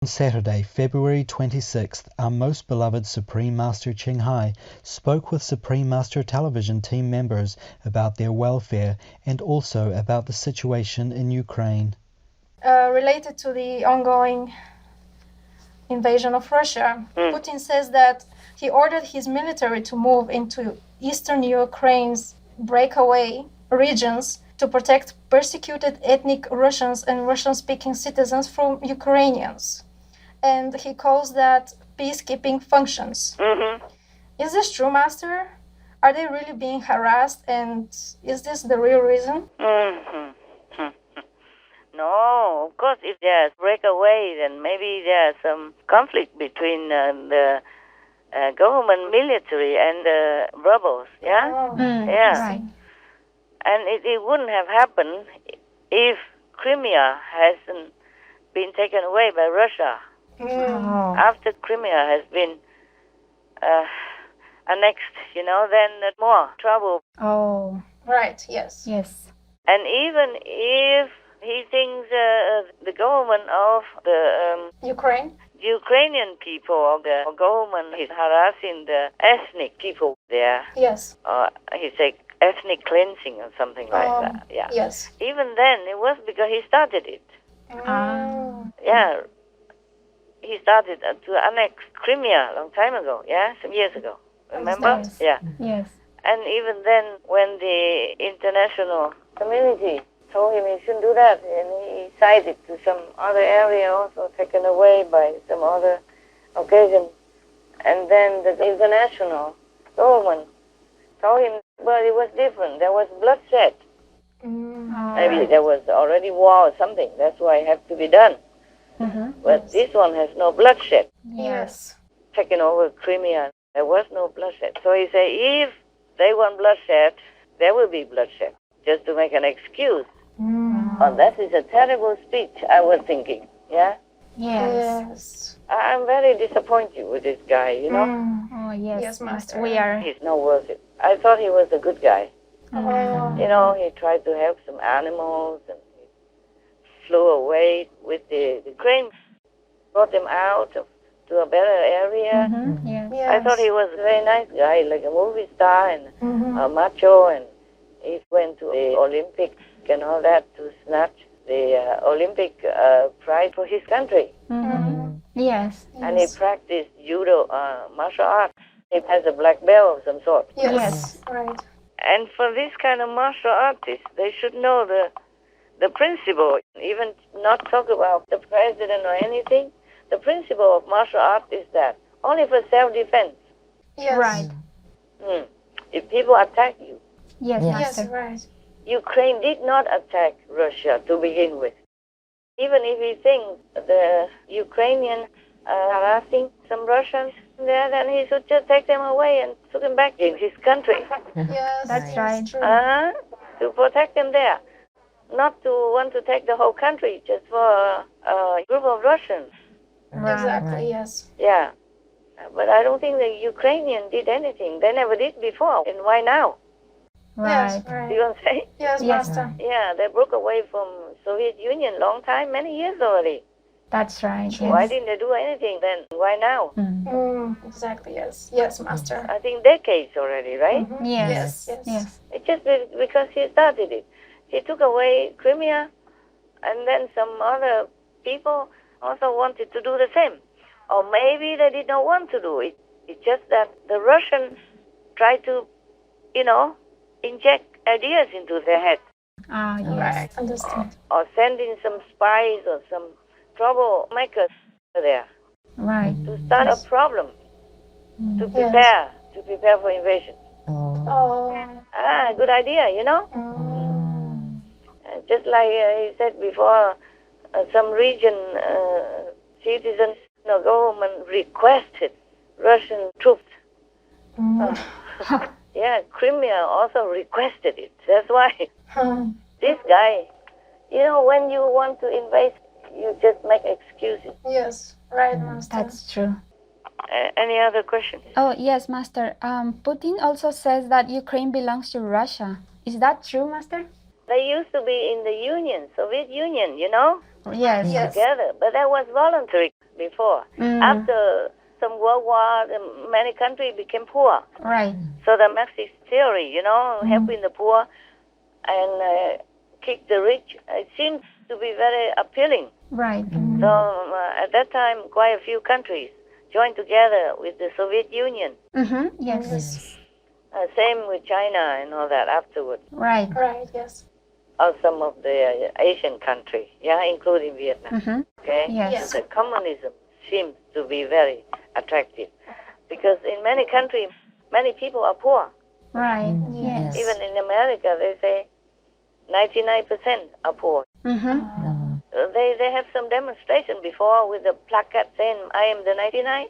On Saturday, February 26th, our most beloved Supreme Master Qinghai spoke with Supreme Master Television team members about their welfare and also about the situation in Ukraine. Related to the ongoing invasion of Russia, Putin says that he ordered his military to move into eastern Ukraine's breakaway regions to protect persecuted ethnic Russians and Russian-speaking citizens from Ukrainians. And he calls that peacekeeping functions. Mm-hmm. Is this true, Master? Are they really being harassed, and is this the real reason? Mm-hmm. No, of course, if there's breakaway, then maybe there's some conflict between the government military and the rebels, yeah? Oh. Yeah. Right. And it wouldn't have happened if Crimea hasn't been taken away by Russia. Oh. After Crimea has been annexed, then more trouble. Oh. Right, yes. Yes. And even if he thinks the government of the Ukraine? Ukrainian people or the government is harassing the ethnic people there, Yes. he said ethnic cleansing or something like that. Yeah. Yes. Even then, it was because he started it. Yeah. He started to annex Crimea a long time ago, yeah, some years ago. Remember? Yes. Yeah. Yes. And even then, when the international community told him he shouldn't do that, and he sided to some other area also taken away by some other occasion. And then the international government told him, but it was different. There was bloodshed. Maybe there was already war or something. That's why it had to be done. Mm-hmm. But this one has no bloodshed. Yes. Taking over Crimea, there was no bloodshed. So he said, if they want bloodshed, there will be bloodshed, just to make an excuse. Oh, that is a terrible speech, I was thinking, yeah? Yes. I'm very disappointed with this guy, Oh, yes. Yes, Master. We are. He's not worth it. I thought he was a good guy. Oh. He tried to help some animals, and he flew away with the crane, brought them out to a better area. Mm-hmm. Yes. Yes. I thought he was a very nice guy, like a movie star and a macho, and he went to the Olympics and all that to snatch the Olympic prize for his country. Mm-hmm. Yes. And he practiced judo, martial arts. He has a black belt of some sort. Yes. Yes. Right. And for this kind of martial artists, they should know the principle, even not talk about the president or anything. The principle of martial art is that only for self-defense. Yes. Right. If people attack you, Yes, Yes, Master. right. Ukraine did not attack Russia to begin with. Even if he thinks the Ukrainian are harassing some Russians there, then he should just take them away and put them back in his country. Yes. That's yes, right. True. To protect them there. Not to want to take the whole country just for a group of Russians. Exactly. Yes. Yeah. But I don't think the Ukrainian did anything. They never did before. And why now? Right. Yes. Right. You know what I'm saying? Yes, Yes. Master. Yeah, they broke away from Soviet Union long time, many years already. That's right. Why Yes. didn't they do anything then? Why now? Exactly. Yes. Yes, Master. I think decades already, right? Yes. Yes. Yes. It's just because he started it. He took away Crimea, and then some other people also wanted to do the same. Or maybe they did not want to do it. It's just that the Russians tried to, inject ideas into their head. Ah, yes. Right. Understand. Or send in some spies or some troublemakers there Right. to start a problem, to prepare for invasion. Oh. Good idea, Just like he said before, some region citizens, government requested Russian troops. Yeah, Crimea also requested it. That's why this guy, when you want to invade, you just make excuses. Yes. Right, Master. That's true. Any other questions? Oh, yes, Master. Putin also says that Ukraine belongs to Russia. Is that true, Master? They used to be in the Union, Soviet Union, Yes. Yes. together. But that was voluntary before. After some World War, many countries became poor. Right. So the Marxist theory, helping the poor and kick the rich, it seems to be very appealing. Right. So at that time, quite a few countries joined together with the Soviet Union. Yes. Same with China and all that afterwards. Right. Right, yes. Or some of the Asian countries, including Vietnam. Okay? Yes. The communism seems to be very attractive because in many countries, many people are poor. Right. Yes. Even in America, they say 99% are poor. They have some demonstration before with a placard saying, I am the 99.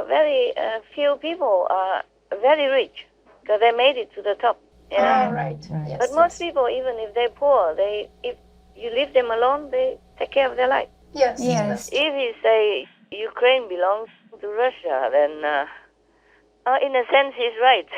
Very few people are very rich because they made it to the top. Right. Yes, But most people, even if they're poor, if you leave them alone, they take care of their life. Yes. Yes. If you say Ukraine belongs to Russia, then in a sense he's right.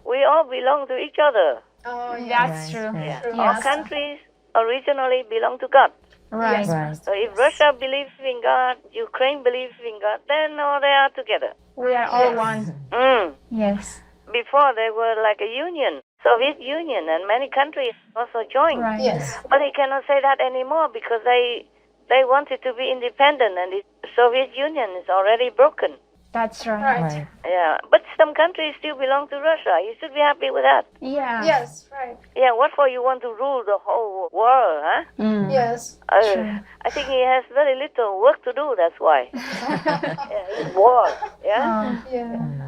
We all belong to each other. Oh, That's true. All countries originally belong to God. Right. So if Russia believes in God, Ukraine believes in God, then they are together. We are all one. Yes. Before they were like a union, Soviet Union, and many countries also joined. Right. Yes. But they cannot say that anymore because they wanted to be independent, and the Soviet Union is already broken. That's right. Right. Yeah, but some countries still belong to Russia. You should be happy with that. Yeah. Yes, right. Yeah, what for you want to rule the whole world, huh? Yes. I think he has very little work to do, that's why. He's bored, Yeah.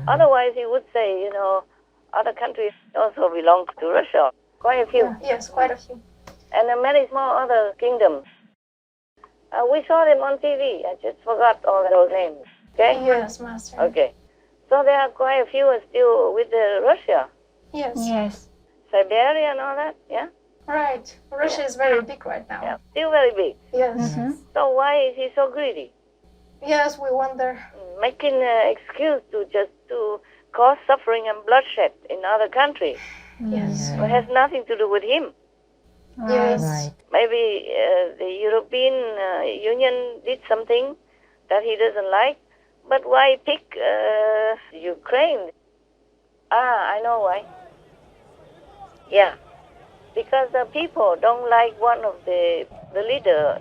Otherwise he would say, other countries also belong to Russia. Quite a few. Yes, quite a few. And many small other kingdoms. We saw them on TV. I just forgot all those names. Okay? Yes, Master. Okay. So there are quite a few still with Russia. Yes. Yes. Siberia and all that, yeah? Right. Russia is very big right now. Yeah, still very big. Yes. So why is he so greedy? Yes, we wonder. Making an excuse to cause suffering and bloodshed in other countries. Yes. It has nothing to do with him. Yes. Maybe the European Union did something that he doesn't like, but why pick Ukraine? I know why. Yeah, because the people don't like one of the leaders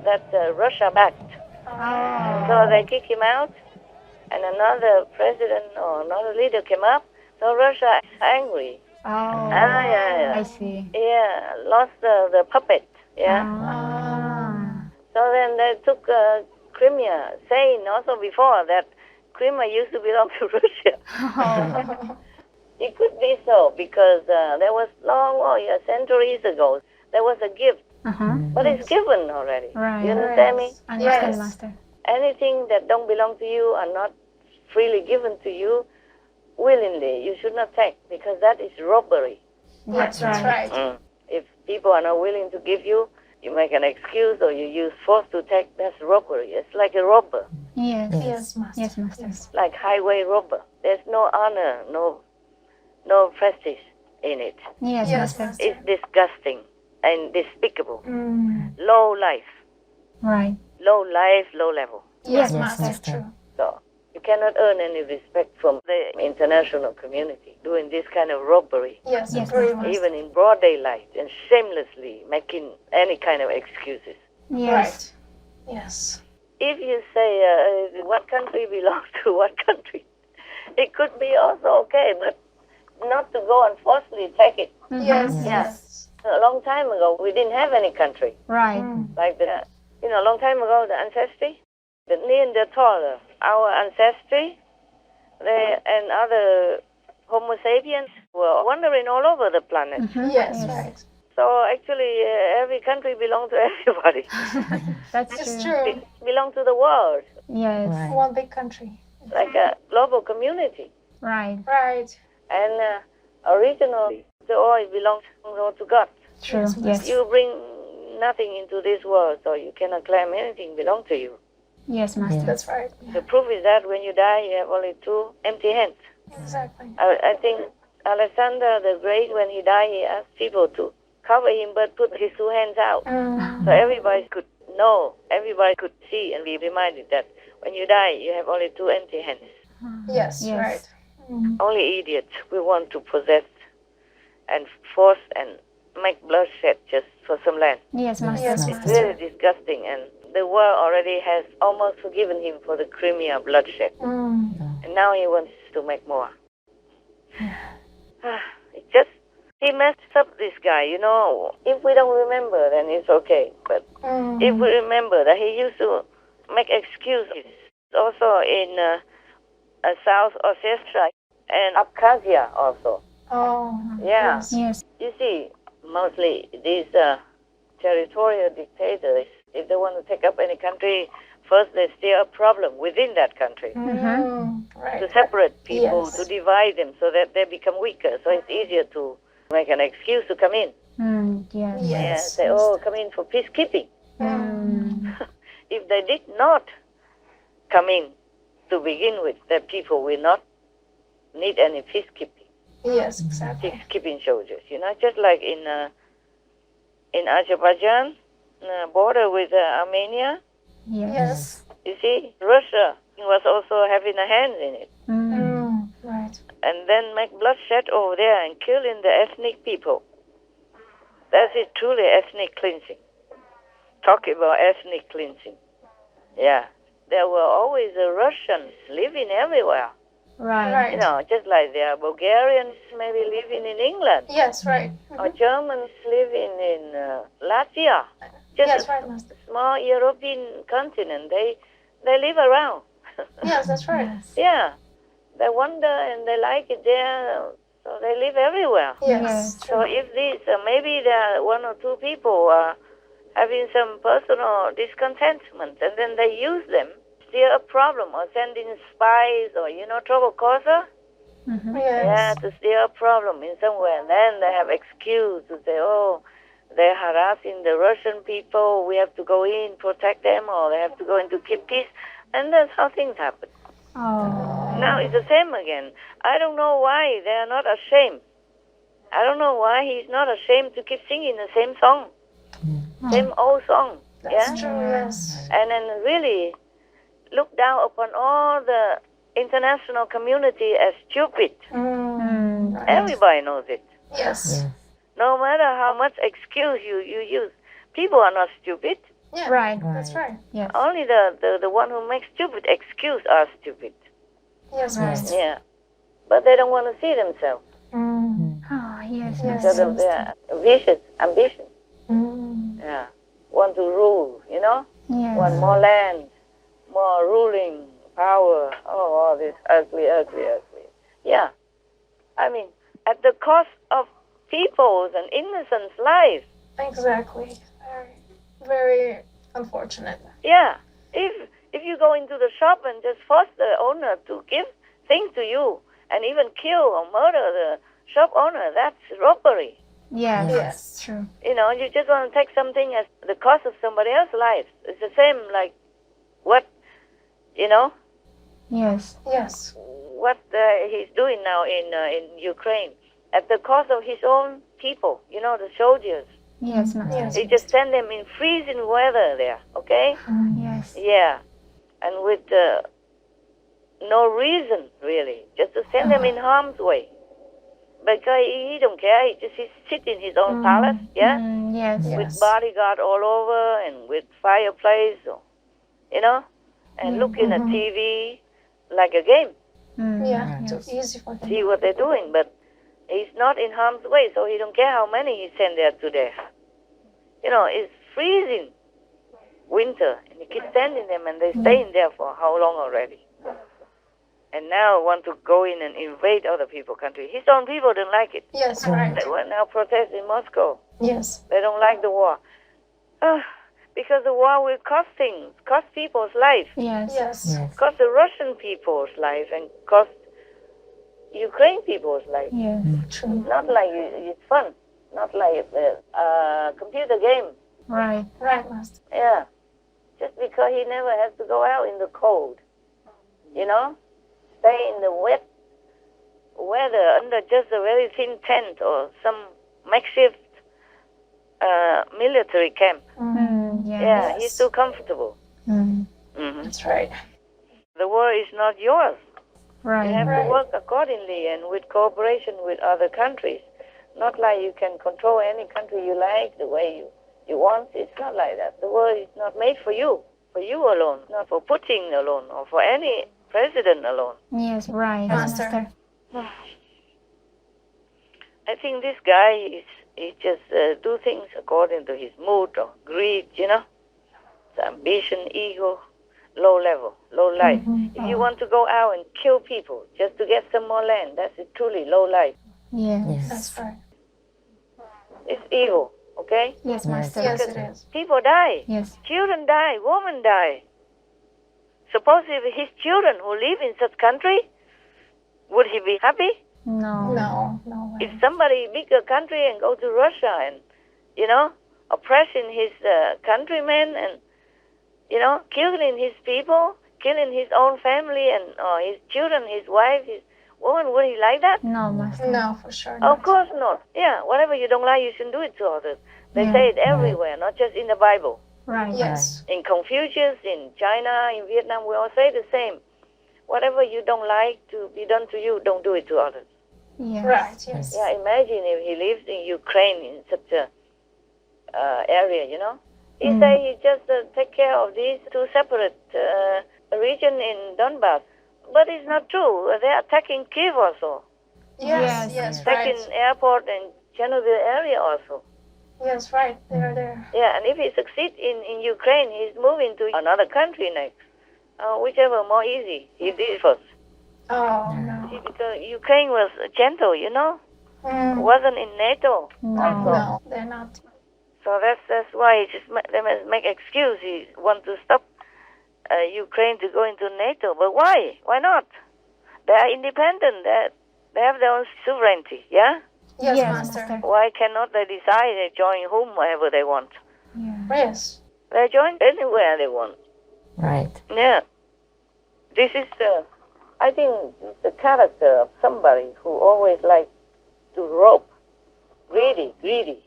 that Russia backed. So they kick him out, and another president or another leader came up. So Russia is angry. I see. Yeah, lost the puppet. Yeah. So then they took Crimea, saying also before that Crimea used to belong to Russia. It could be so because there was centuries ago, there was a gift. But it's given already. Right. You understand me? Understand, Master. Anything that don't belong to you are not freely given to you willingly. You should not take because that is robbery. That's right. If people are not willing to give you, you make an excuse or you use force to take, that's robbery. It's like a robber. Yes. Yes, Master. Yes, Master. Like highway robber. There's no honor, no prestige in it. Yes, Yes, Master. Master. It's disgusting and despicable. Low life. Right. Low life, low level. Yes, Master. True. So you cannot earn any respect from the international community doing this kind of robbery, Yes, Yes, agree, Master. Master. even in broad daylight and shamelessly making any kind of excuses. Yes. Right. Yes. If you say what country belongs to what country, it could be also okay, but not to go and forcefully take it. Yes. Yeah. Yes. A long time ago, we didn't have any country. Right. Like a long time ago, the ancestry, the Neanderthal, our ancestry, and other Homo sapiens were wandering all over the planet. Yes, right. So actually, every country belongs to everybody. That's It's true. true. It belongs to the world, Yes. One big country. like a global community. Right. Right. And originally, the oil belongs to God. True. Yes. You bring nothing into this world, so you cannot claim anything belong to you. Yes, Master. That's right. The proof is that when you die, you have only two empty hands. Exactly. I think Alexander the Great, when he died, he asked people to cover him but put his two hands out. So everybody could know, everybody could see and be reminded that when you die, you have only two empty hands. Yes, Yes. right. Only idiots we want to possess and force and make bloodshed just for some land. Yes, Master. Yes, It's Master. really disgusting, and the world already has almost forgiven him for the Crimea bloodshed. And now he wants to make more. It's just, he messed up, this guy, you know. If we don't remember, then it's okay. But if we remember that he used to make excuses also in South Ossetia and Abkhazia also. Oh, Yeah. yes. Yes. You see, mostly these territorial dictators, if they want to take up any country, first they steer a problem within that country. Right. To separate people, Yes. to divide them so that they become weaker. So it's easier to make an excuse to come in. Yes. Yeah, Yes. say, oh, come in for peacekeeping. If they did not come in to begin with, the people will not need any peacekeeping. Yes, exactly. Peacekeeping soldiers, you know, just like in Azerbaijan, border with Armenia. Yes. You see, Russia was also having a hand in it. Right. And then make bloodshed over there and killing the ethnic people. That is truly ethnic cleansing. Talk about ethnic cleansing. Yeah. There were always Russians living everywhere. Right. You know, just like there are Bulgarians maybe living in England. Yes, right. Or Germans living in Latvia. Just Yes, a right, Master. small European continent. They live around. Yes, that's right. Yeah. They wander and they like it there, so they live everywhere. Yes. So if these, maybe there are one or two people having some personal discontentment, and then they use them, steer a problem, or send in spies, or, you know, trouble causer. Yeah, Yes. to steer a problem in somewhere. And then they have excuse to say, oh, they're harassing the Russian people, we have to go in, protect them, or they have to go in to keep peace. And that's how things happen. Now it's the same again. I don't know why they are not ashamed. I don't know why he's not ashamed to keep singing the same song. Same old song. That's true, yes. And then really look down upon all the international community as stupid. Right. Everybody knows it. Yes. No matter how much excuse you use, people are not stupid. Yeah. Right. That's right. Yes. Only the one who makes stupid excuse are stupid. Yes, Master. Yeah. But they don't want to see themselves Oh, yes. Yes. because of their vicious ambition. Mm. Yeah. Want to rule, you know? Yes. Want more land, more ruling power. Oh, all this ugly. Yeah. I mean, at the cost of people's and innocent lives. Exactly. Very unfortunate. Yeah. If you go into the shop and just force the owner to give things to you and even kill or murder the shop owner, that's robbery. Yes. Yes. True. You know, you just want to take something at the cost of somebody else's life. It's the same like what, you know, Yes. Yes. what he's doing now in Ukraine at the cost of his own people, you know, the soldiers. Yes, Master. Yes. He just send them in freezing weather there, okay? Yes. Yeah. And with no reason, really, just to send them in harm's way. Because he don't care, he just sits in his own palace, yeah? Yes. With bodyguard all over and with fireplace, you know? And looking at TV like a game. Yeah. Too easy for them. See what they're doing, but he's not in harm's way, so he don't care how many he send there today. You know, it's freezing winter, and he keeps sending them, and they're staying there for how long already? And now want to go in and invade other people's country. His own people don't like it. Yes, right. They were now protesting in Moscow. Yes. They don't like the war. Because the war will cost things, cost people's life, Yes. Yes. cost the Russian people's life, and cost Ukraine people's life. Yes. True. Not like it's fun, not like a computer game. Right. Right, Master. Yeah, just because he never has to go out in the cold, you know, stay in the wet weather under just a very thin tent or some makeshift military camp. Yes. Yeah, he's too comfortable. That's right. The war is not yours. Right. You have to work accordingly and with cooperation with other countries. Not like you can control any country you like the way you want. It's not like that. The war is not made for you alone, not for Putin alone or for any president alone. Yes, right, Master. I think this guy he just do things according to his mood or greed, you know. It's ambition, ego, low level, low life. If you want to go out and kill people just to get some more land, that's a truly low life. Yes. That's right. It's evil, okay? Yes, Master. Yes, it is. People die. Yes. Children die. Women die. Suppose if his children who live in such country, would he be happy? No. No way. If somebody bigger country and go to Russia and, you know, oppressing his countrymen and, you know, killing his people, killing his own family and his children, his wife, his woman, would he like that? No, Master. No, for sure Of not. course not. Yeah, whatever you don't like, you shouldn't do it to others. They say it everywhere, not just in the Bible. Right. Yes. In Confucius, in China, in Vietnam, we all say the same. Whatever you don't like to be done to you, don't do it to others. Yes. Right, yes. Yeah, imagine if he lives in Ukraine in such a area, you know. He say he just take care of these two separate regions in Donbass. But it's not true. They're attacking Kiev also. Yes, Attacking right. airport and Chernobyl area also. Yes, right. They're there. Yeah, and if he succeeds in Ukraine, he's moving to another country next. Whichever more easy. He did it first. Oh, no. Because Ukraine was gentle, you know. Wasn't in NATO. No, they're not. So that's why they must make excuse. He want to stop Ukraine to go into NATO. But why? Why not? They are independent. They have their own sovereignty, yeah? Yes, Yes, Master. Master. Why cannot they decide they join whomever they want? Yes. They join anywhere they want. Right. Yeah. This is I think the character of somebody who always likes to rob. Greedy.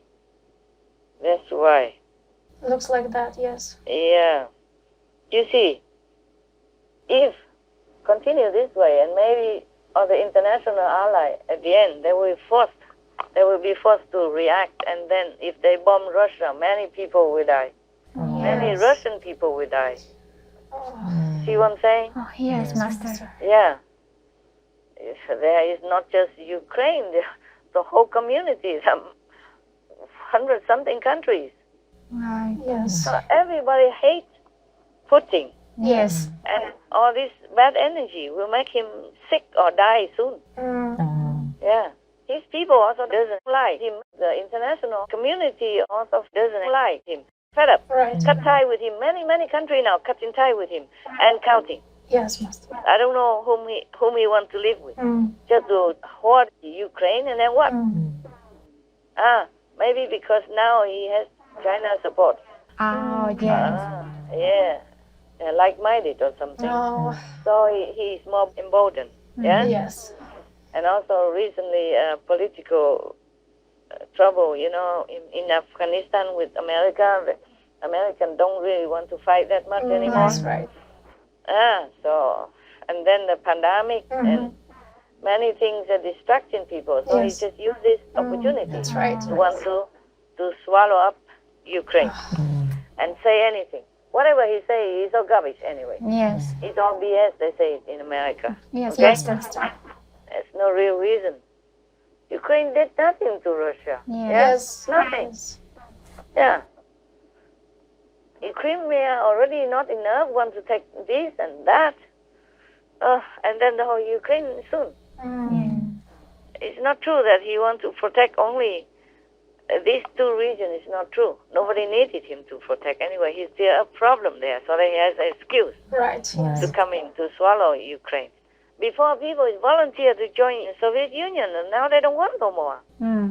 That's why. Looks like that, yes. Yeah. You see, if continue this way and maybe other international ally at the end, they will be forced to react, and then if they bomb Russia, many people will die. Many Russian people will die. See what I'm saying? Oh, yes, Master. Yeah. If there is not just Ukraine, the whole community, some 100-something countries. Right. Yes. So everybody hates Putin. Yes. And all this bad energy will make him sick or die soon. Yeah. His people also doesn't like him. The international community also doesn't like him. Fed up. Right. Cut tie with him. Many countries now cutting tie with him and counting. Yes, Master. I don't know whom he wants to live with. Just to hoard Ukraine and then what? Maybe because now he has China's support. Oh, yes. Yeah. Like-minded or something. Oh, So he's more emboldened. Yeah? yes. And also recently political trouble, you know, in Afghanistan with America. The Americans don't really want to fight that much anymore. That's right. So, and then the pandemic and many things are distracting people. So Yes. he just used this opportunity That's right. to want to swallow up Ukraine and say anything. Whatever he say, he's all garbage anyway. Yes. It's all BS, they say it in America. Yes, Okay? Master. There's no real reason. Ukraine did nothing to Russia. Yes. Nothing. Yes. Yeah. Crimea already not enough, want to take this and that. And then the whole Ukraine soon. It's not true that he wants to protect only these two regions. It's not true. Nobody needed him to protect anyway. He's still a problem there, so that he has an excuse Right. to come in to swallow Ukraine. Before people volunteer to join the Soviet Union, and now they don't want no more.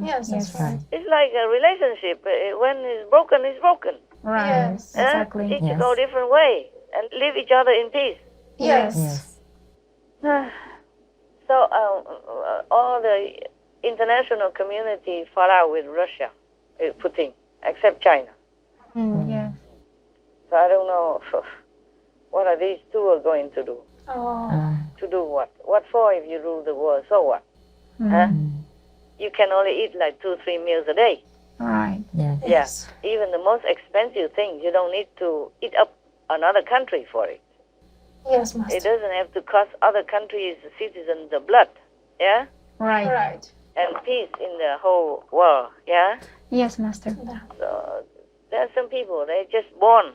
Yes, that's right. It's like a relationship. When it's broken, it's broken. Right. Yes. Exactly. It should go a different way and leave each other in peace. Yes. So all the international community fall out with Russia, with Putin, except China. Yeah. So I don't know what are these two are going to do. To do what? What for if you rule the world? So what? Huh? You can only eat like 2-3 meals a day. Right. Yes. Yes. Even the most expensive things, you don't need to eat up another country for it. Yes, Master. It doesn't have to cost other countries' citizens the blood. Yeah? Right. Right. And peace in the whole world. Yeah? Yes, Master. So there are some people, they're just born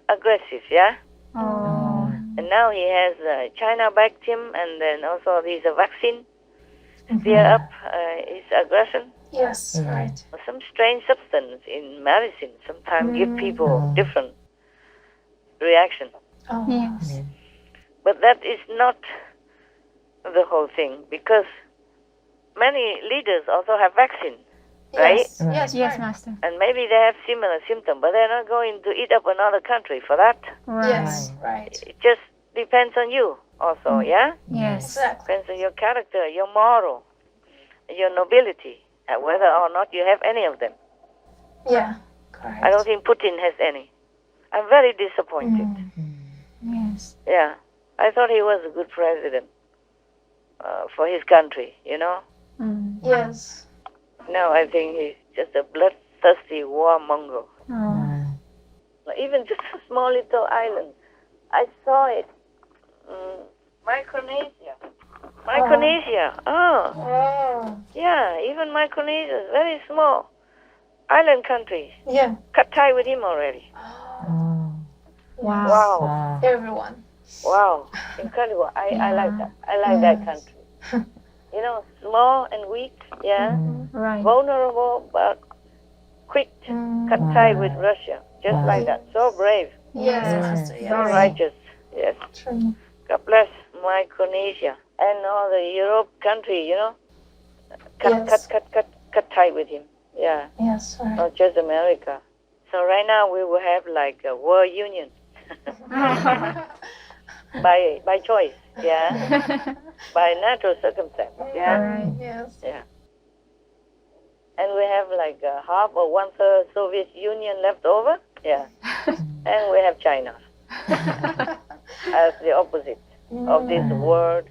aggressive. Yeah? Oh. And now he has China backed him, and then also there's a vaccine steer up his aggression. Yes, right. Some strange substance in medicine sometimes give people different reaction. Yes. But that is not the whole thing, because many leaders also have vaccine, right? Yes, yes, Yes, right. Master. And maybe they have similar symptoms, but they're not going to eat up another country for that. Right. Yes, right. It just depends on you also, yeah? Yes. Exactly. Depends on your character, your moral, your nobility, whether or not you have any of them. Yeah, correct. I don't think Putin has any. I'm very disappointed. Yes. Yeah, I thought he was a good president for his country, you know? Yes. Now I think he's just a bloodthirsty warmonger. Oh. Even just a small little island. I saw it. Micronesia. Micronesia. Oh, Oh, yeah, even Micronesia is very small. Island country. yeah. Cut tie with him already. Oh. Wow. Wow. Everyone. Wow. Incredible. I like that. I like that country. You know, small and weak, yeah. Right. Vulnerable but quick. Cut tie with Russia. Just like that. So brave. Yes, Yes. Master. So Yes. righteous. Yes. True. God bless Micronesia and all the Europe country, you know. Yes. Cut tie with him. Yeah. Yes, right. Not just America. So right now we will have like a world union. by choice, yeah. By natural circumstance, yeah. Right. Yes. Yeah. And we have like half or 1/3 Soviet Union left over, yeah. And we have China as the opposite of this world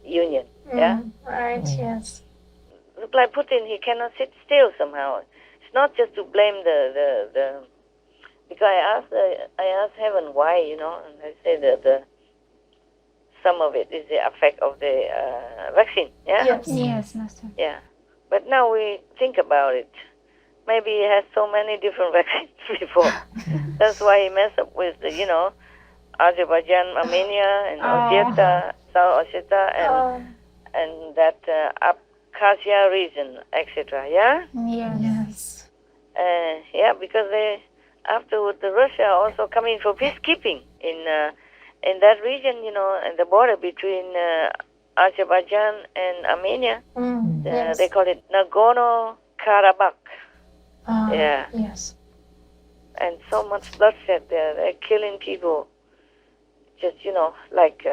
union, yeah. Right, yes. Look like Putin, he cannot sit still somehow. It's not just to blame the because I asked heaven why, you know, and I say that some of it is the effect of the vaccine, yeah? Yes. Yes, Master. Yeah. But now we think about it. Maybe he has so many different vaccines before. That's why he messed up with, you know, Azerbaijan, Armenia, and Ossetia, South Ossetia, and that Abkhazia region, etc., yeah? Yes. Yes. Yeah, because afterward the Russia also coming for peacekeeping in that region, you know, and the border between Azerbaijan and Armenia. Yes. They call it Nagorno-Karabakh. Yeah. Yes. And so much bloodshed there. They're killing people just, you know, like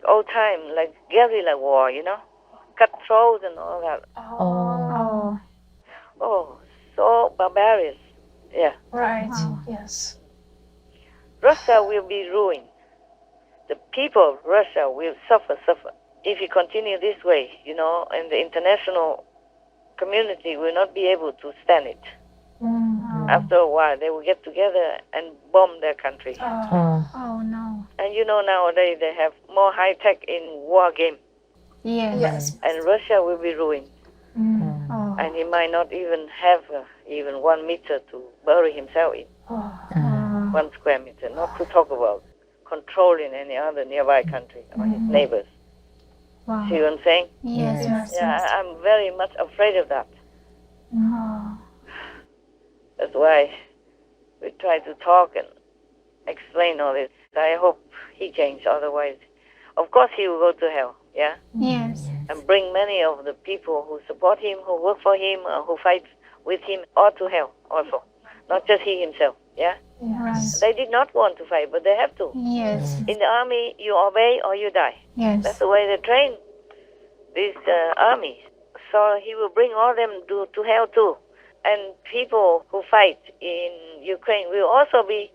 old time, like guerrilla war, you know, cutthroats and all that. Oh. Oh, so barbarous. Yeah. Right. Wow. Yes. Russia will be ruined. The people of Russia will suffer. If you continue this way, you know, and the international community will not be able to stand it. After a while, they will get together and bomb their country. Oh no. And you know, nowadays they have more high tech in war game, Yes. Yes. and Russia will be ruined. Oh. And he might not even have even 1 meter to bury himself in, 1 square meter. Not to talk about controlling any other nearby country or his neighbors. Wow. See what I'm saying? Yes, Master. Yeah, I'm very much afraid of that. Oh. That's why we try to talk and explain all this. I hope he changes, otherwise, of course he will go to hell, yeah? Yes. And bring many of the people who support him, who work for him, who fight with him, all to hell also. Not just he himself, yeah? Yes. They did not want to fight, but they have to. Yes. In the army, you obey or you die. That's Yes. the way they train this army. So he will bring all them to hell too. And people who fight in Ukraine will also be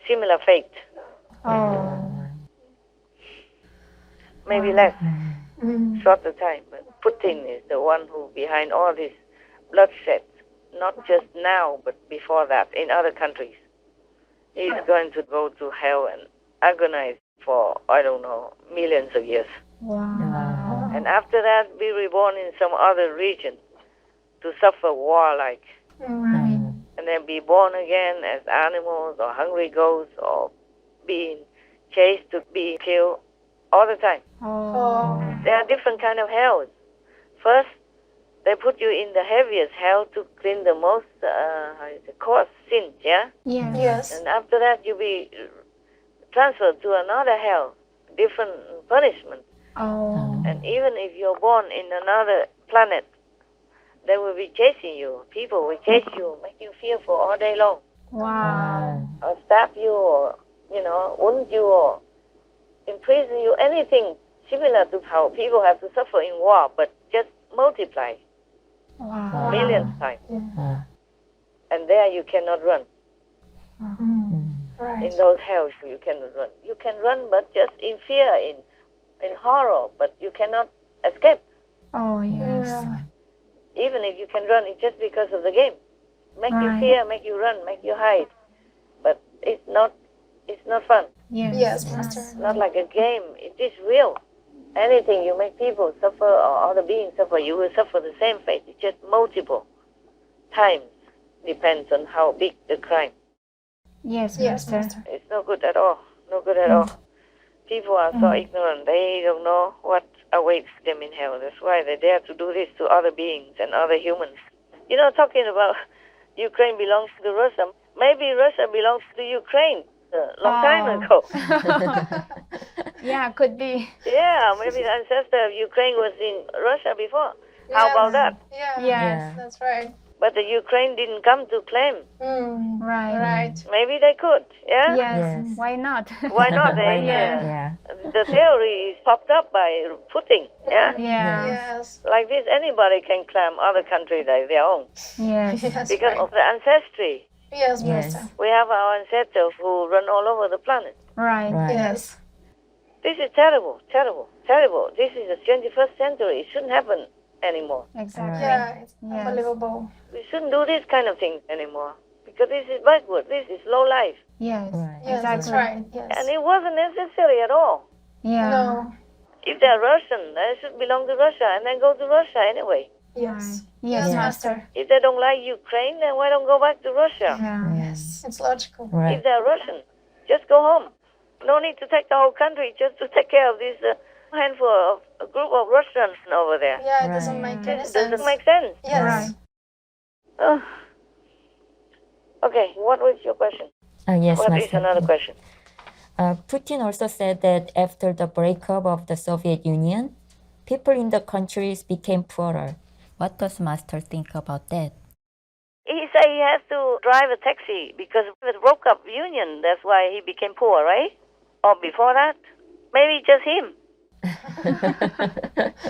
similar fate. Maybe less, shorter time. But Putin is the one who behind all this bloodshed, not just now, but before that, in other countries. He's going to go to hell and agonize for, I don't know, millions of years. Wow. And after that, be reborn in some other region to suffer war-like. Right. And then be born again as animals or hungry ghosts or being chased to be killed all the time. There are different kind of hells. First, they put you in the heaviest hell to clean the most coarse sins, yeah? Yes. And after that, you be transferred to another hell, different punishment. And even if you're born in another planet, they will be chasing you. People will chase you, make you fearful all day long. Wow. Or stab you, or, wound you, or imprison you, anything similar to how people have to suffer in war, but just multiply. Wow. Millions times. And there you cannot run. Right. In those hells you cannot run. You can run, but just in fear, in horror, but you cannot escape. Oh, yes. Yeah. Even if you can run, it's just because of the game. Make you Right. fear, make you run, make you hide. But it's not fun. Yes, Master. It's not like a game. It is real. Anything you make people suffer or other beings suffer, you will suffer the same fate. It's just multiple times. Depends on how big the crime. Yes, Yes, Master. Master. It's no good at all. No good at all. People are so ignorant. They don't know what awaits them in hell. That's why they dare to do this to other beings and other humans. Talking about Ukraine belongs to Russia. Maybe Russia belongs to Ukraine a long time ago. Yeah, could be. Yeah, maybe the ancestor of Ukraine was in Russia before. How about that? Yeah. Yes. That's right. But the Ukraine didn't come to claim. Right. Right. Maybe they could, yeah? Yes. Why not? Why not? Why not? Yeah. Yeah. The theory is popped up by Putin, yeah? Yeah. Yes. Like this, anybody can claim other countries as their own. Yes. Yes. Because Right. of the ancestry. Yes, Yes. Master. We have our ancestors who run all over the planet. Right. Right. Yes. This is terrible, terrible, terrible. This is the 21st century. It shouldn't happen anymore. Exactly. Yeah. It's Yes. unbelievable. We shouldn't do this kind of thing anymore. Because this is backward. This is low life. Yes. Right. Yes, that's Exactly. right. Yes. And it wasn't necessary at all. Yeah. No. If they're Russian, they should belong to Russia and then go to Russia anyway. Yes. Yes, Yes, Yeah. Master. If they don't like Ukraine, then why don't go back to Russia? Yeah. Yes. It's logical. Right. If they're Russian, just go home. No need to take the whole country just to take care of this handful of a group of Russians over there. Yeah, it doesn't Right. make any It sense. doesn't make sense. Yes. Right. Oh. Okay, what was your question? Yes, What is Master. another question? Putin also said that after the breakup of the Soviet Union, people in the countries became poorer. What does Master think about that? He said he has to drive a taxi because of the broke up union. That's why he became poor, right? Or before that? Maybe just him.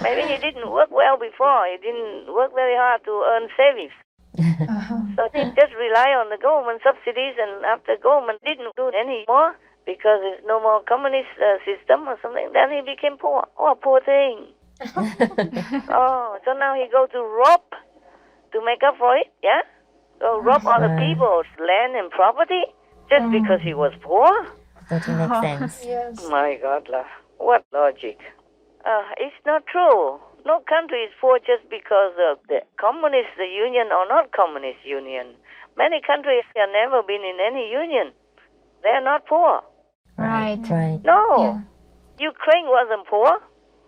Maybe he didn't work well before. He didn't work very hard to earn savings. So he just rely on the government subsidies, and after government didn't do any more because there's no more communist system or something, then he became poor. Oh, poor thing. Oh, so now he go to rob to make up for it, yeah? So rob other people's land and property just because he was poor? Doesn't make sense. Yes. My God, what logic? It's not true. No country is poor just because of the communist union or not communist union. Many countries have never been in any union. They are not poor. Right. Right. No. Ukraine wasn't poor.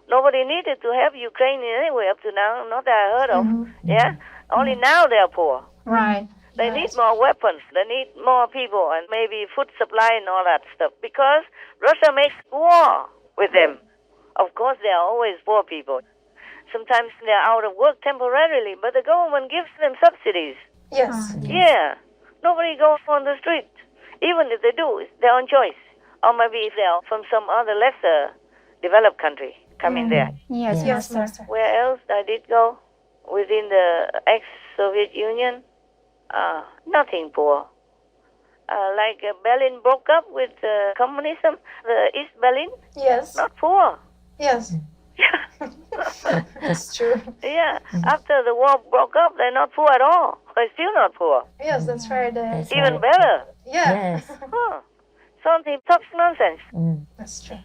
Nobody needed to help Ukraine in any way up to now. Not that I heard of. Yeah? Only now they are poor. Right. They need more weapons. They need more people and maybe food supply and all that stuff. Because Russia makes war with them. Of course, there are always poor people. Sometimes they're out of work temporarily, but the government gives them subsidies. Yes. Yeah. Nobody goes on the street. Even if they do, it's their own choice. Or maybe if they're from some other lesser developed country coming there. Yes, Yes, Master. Master. Where else I did go? Within the Soviet Union, nothing poor. Like Berlin broke up with communism, the East Berlin, Yes. not poor. Yes. That's true. Yeah, after the war broke up, they're not poor at all. They're still not poor. Yes, that's right. That's Even right. better. Yeah. Yes. Huh. Something talks nonsense. That's true.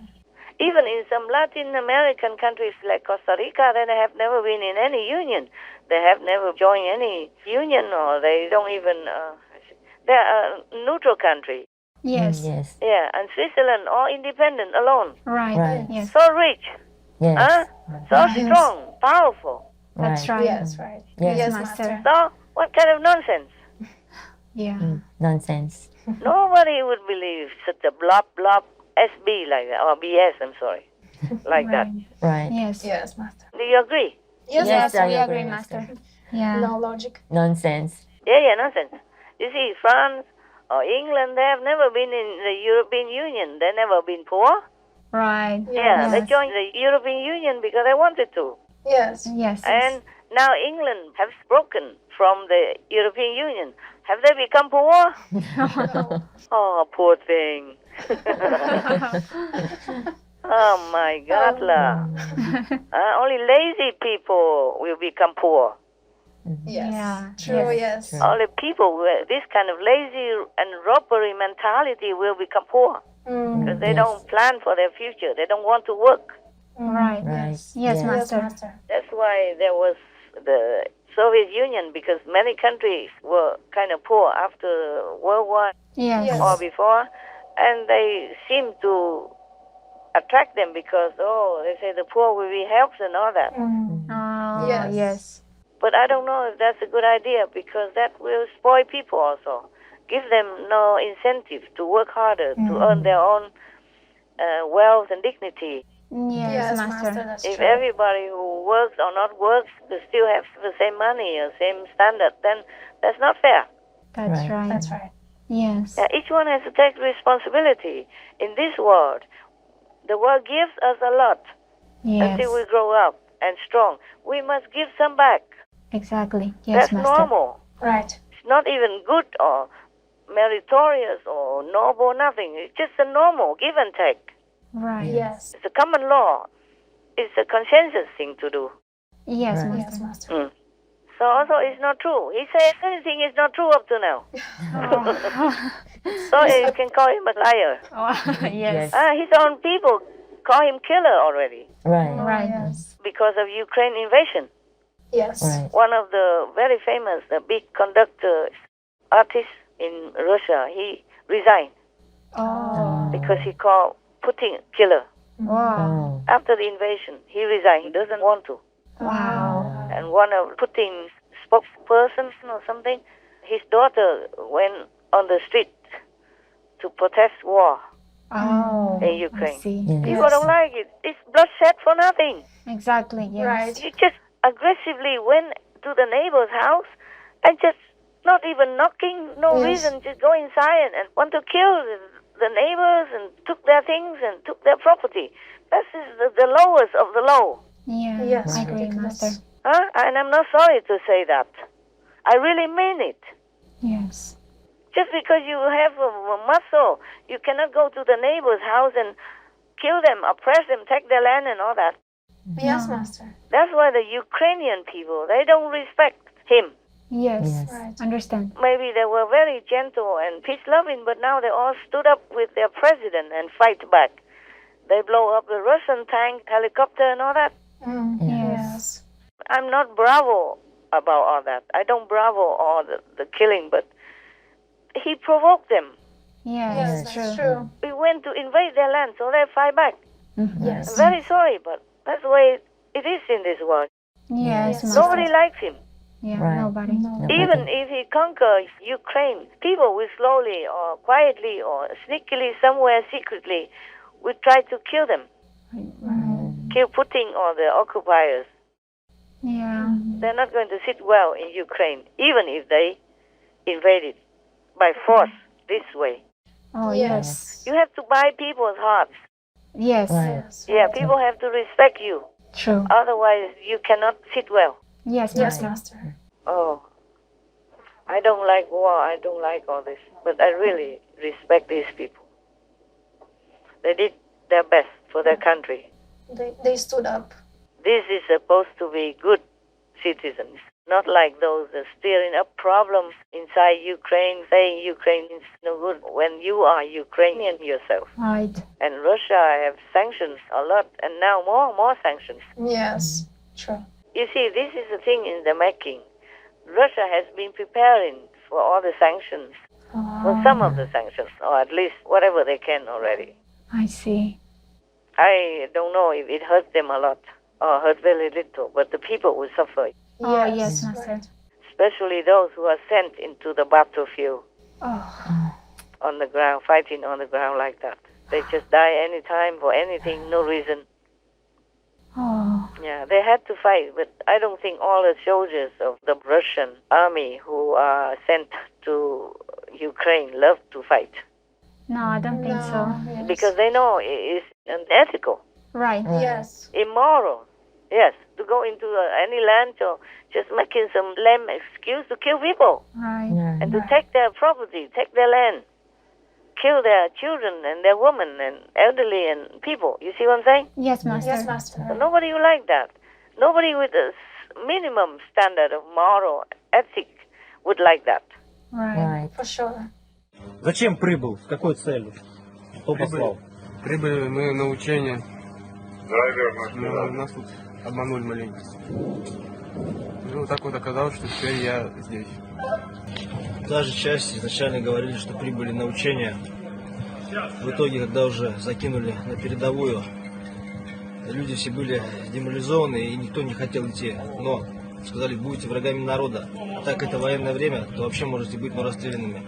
Even in some Latin American countries like Costa Rica, they have never been in any union. They have never joined any union, or they don't even. They're a neutral country. Yes. Yes. Yeah, and Switzerland, all independent, alone. Right. Right. Yes. So rich, Yes. huh? So strong, powerful. That's right. Yes, right. Yes. Yes, Master. Master. So, what kind of nonsense? Yeah. Nonsense. Nobody would believe such a blah blah SB like that, or BS, I'm sorry, like that. Right. Yes. Yes, Master. Do you agree? Yes, Yes, Master. I we agree, agree, Master. Master. Yeah. No logic. Nonsense. Yeah, nonsense. You see, France or England, they have never been in the European Union. They've never been poor. Right. Yeah, they Yes. joined the European Union because they wanted to. Yes. Yes. And now England has broken from the European Union. Have they become poor? Oh, poor thing. Oh my God, lah. Only lazy people will become poor. Yes. Yeah. True, yes. True. Only people with this kind of lazy and robbery mentality will become poor. Because they Yes. don't plan for their future. They don't want to work. Right. Right. Yes, Yes, Master. Master. That's why there was the Soviet Union, because many countries were kind of poor after World War Yes. Yes. or before, and they seem to attract them because, they say the poor will be helped and all that. Oh, Yes. yes. But I don't know if that's a good idea, because that will spoil people also. Give them no incentive to work harder, to earn their own wealth and dignity. Yes, Yes, Master. Master. That's If true. everybody who works or not works they still have the same money or same standard, then that's not fair. That's Right. right. That's right. Yes. Each one has to take responsibility. In this world, the world gives us a lot Yes. until we grow up and strong. We must give some back. Exactly. Yes, That's Master. normal. Right. It's not even good or meritorious or noble, nothing. It's just a normal give and take. Right. Yes. It's a common law. It's a consensus thing to do. Yes, Right. Yes, Master. Master. So also it's not true. He says anything is not true up to now. So you can call him a liar. Yes. His own people call him killer already Right. Right. Yes. because of Ukraine invasion. Yes. Right. One of the very famous, the big conductor artist in Russia, he resigned Oh. because he called Putin killer. Wow. Oh. After the invasion, he resigned. He doesn't want to. Wow. And one of Putin's spokespersons or something, his daughter went on the street to protest war Oh. in I Ukraine. see. Yes. People don't like it. It's bloodshed for nothing. Exactly. Yes. Right. You just aggressively went to the neighbor's house and just not even knocking, no Yes. reason, just go inside and want to kill the neighbors and took their things and took their property. That is the lowest of the low. Yeah. Yes. I agree, Ridiculous. Master. Huh? And I'm not sorry to say that. I really mean it. Yes. Just because you have a muscle, you cannot go to the neighbor's house and kill them, oppress them, take their land and all that. Yes, Master. That's why the Ukrainian people, they don't respect him. Yes. Yes. Right. Understand. Maybe they were very gentle and peace-loving, but now they all stood up with their president and fight back. They blow up the Russian tank, helicopter and all that. Yes. I'm not bravo about all that. I don't bravo all the killing, but he provoked them. Yes. Yes, True. that's true. We went to invade their land, so they fight back. Yes. I'm very sorry, but that's the way it is in this world. Yes, Yes. Master. Nobody likes him. Yeah. Right. Nobody. Even if he conquers Ukraine, people will slowly or quietly or sneakily somewhere secretly will try to kill them, kill Putin or the occupiers. Yeah. They're not going to sit well in Ukraine, even if they invade it by force this way. Oh, yes. You have to buy people's hearts. Yes. Right. Yes. Yeah, people have to respect you. True. Otherwise, you cannot sit well. Yes, Yes, Master. Master. Oh, I don't like war, I don't like all this, but I really respect these people. They did their best for their country. They stood up. This is supposed to be good citizens, not like those stirring up problems inside Ukraine, saying Ukraine is no good when you are Ukrainian yourself. Right. And Russia have sanctions a lot, and now more sanctions. Yes, true. You see, this is a thing in the making. Russia has been preparing for all the sanctions, for some of the sanctions, or at least whatever they can already. I see. I don't know if it hurts them a lot or hurt very little, but the people will suffer, Oh, yes, Master. Right. especially those who are sent into the battlefield Oh, on the ground, fighting on the ground like that. They just die anytime for anything, no reason. Oh, Yeah, they had to fight, but I don't think all the soldiers of the Russian army who are sent to Ukraine love to fight, no, I don't think so. yes. because they know it's unethical, Right. Yes. immoral. Yes, to go into any land or just making some lame excuse to kill people Right. and to take their property, take their land, kill their children and their women and elderly and people. You see what I'm saying? Yes, Master. Yes, Master. So nobody will like that. Nobody with a minimum standard of moral ethic would like that. Right. For sure. Зачем прибыл? С какой целью? Кто послал? Прибыли мы на учение. Нас тут обманули маленько. Ну, так вот оказалось, что теперь я здесь. Та же часть изначально говорили, что прибыли на учения. В итоге, когда уже закинули на передовую, люди все были деморализованы и никто не хотел идти. Но сказали, будете врагами народа. А так это военное время, то вообще можете быть расстрелянными.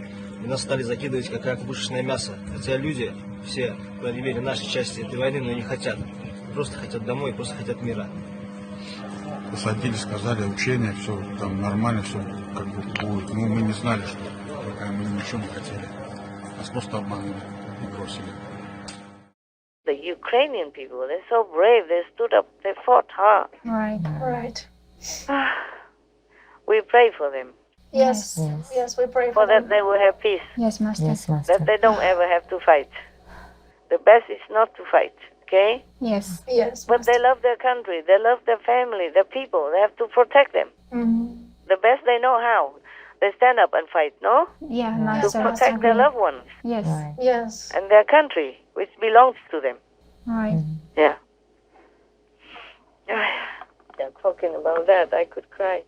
И нас стали закидывать как пушечное мясо. Хотя люди, все, по крайней мере, нашей части этой войны, но не хотят. Просто хотят домой, просто хотят мира. Посадили, сказали, учение, все там нормально, все как бы будет. Ну, мы не знали, что мы ничего не хотели. Нас просто обманули и бросили. The Ukrainian people, they're so brave. They stood up. They fought hard. Right. Right. We pray for them, Yes. Yes. Yes, we pray for for that them. they will have peace, Yes, Master. Yes, Master. that they don't ever have to fight. The best is not to fight, okay? Yes. Yes. But they love their country. They love their family, their people. They have to protect them. Mhm. The best they know how. They stand up and fight, no? Yeah, To Master. protect their loved ones Yes. Right. Yes. and their country, which belongs to them. Right. Yeah. Yeah, talking about that, I could cry.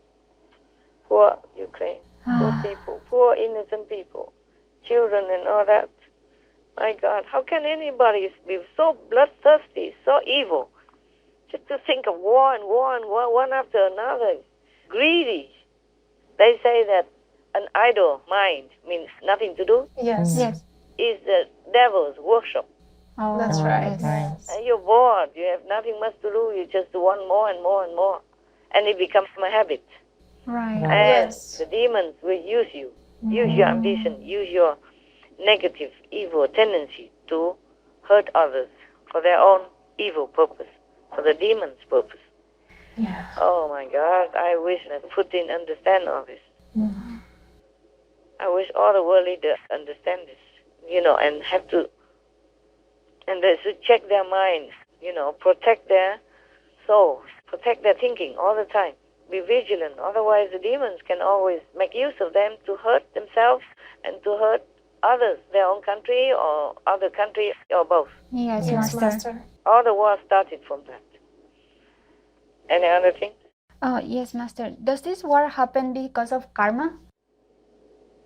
Poor Ukraine, poor people, poor innocent people, children and all that. My God, how can anybody be so bloodthirsty, so evil, just to think of war and war and war, one after another, greedy? They say that an idle mind means nothing to do. Yes. Yes. Is the devil's workshop. Oh, That's right. Yes. Right. And you're bored. You have nothing much to do. You just want more and more and more. And it becomes a habit. Right. And Yes. the demons will use you. Use your ambition. Use your negative, evil tendency to hurt others for their own evil purpose, for the demon's purpose. Yeah. Oh my God, I wish that Putin understand all this. I wish all the world leaders understand this, and have to, and they should check their minds, protect their souls, protect their thinking all the time. Be vigilant, otherwise the demons can always make use of them to hurt themselves and to hurt others, their own country or other country or both. Yes, Yes, Master. Master. All the war started from that. Any other thing? Yes, Master. Does this war happen because of karma?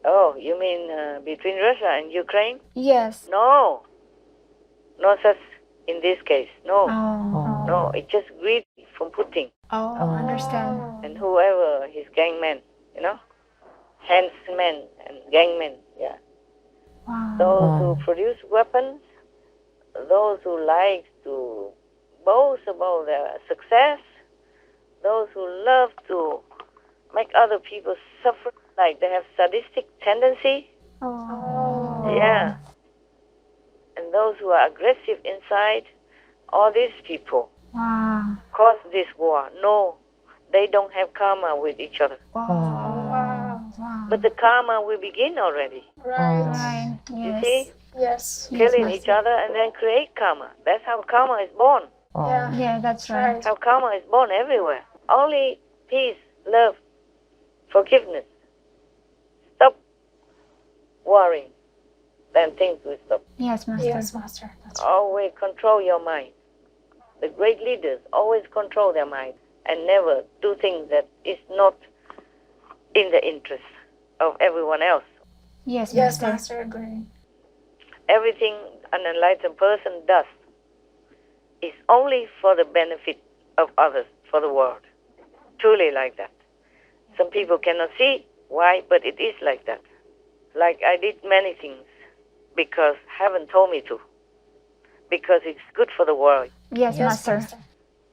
Oh, you mean between Russia and Ukraine? Yes. No. No such in this case. No. Oh. No, it's just greed from Putin Oh, understand. and whoever his gangmen, henchmen and gangmen, yeah. Wow. Those who produce weapons, those who like to boast about their success, those who love to make other people suffer, like they have sadistic tendency, Oh. yeah. And those who are aggressive inside, all these people Wow. cause this war. No, they don't have karma with each other. Wow. Wow. But the karma will begin already. Right. You see? Yes. Killing each other and then create karma. That's how karma is born. Yeah, that's right. How karma is born everywhere. Only peace, love, forgiveness. Stop worrying. Then things will stop. Yes, Master. Yes, Master. That's right. Always control your mind. The great leaders always control their mind and never do things that is not in the interest of everyone else. Yes, Yes, Master. Master. Agree. Everything an enlightened person does is only for the benefit of others, for the world. Truly like that. Some people cannot see why, but it is like that. Like I did many things because heaven told me to. Because it's good for the world. Yes, Master.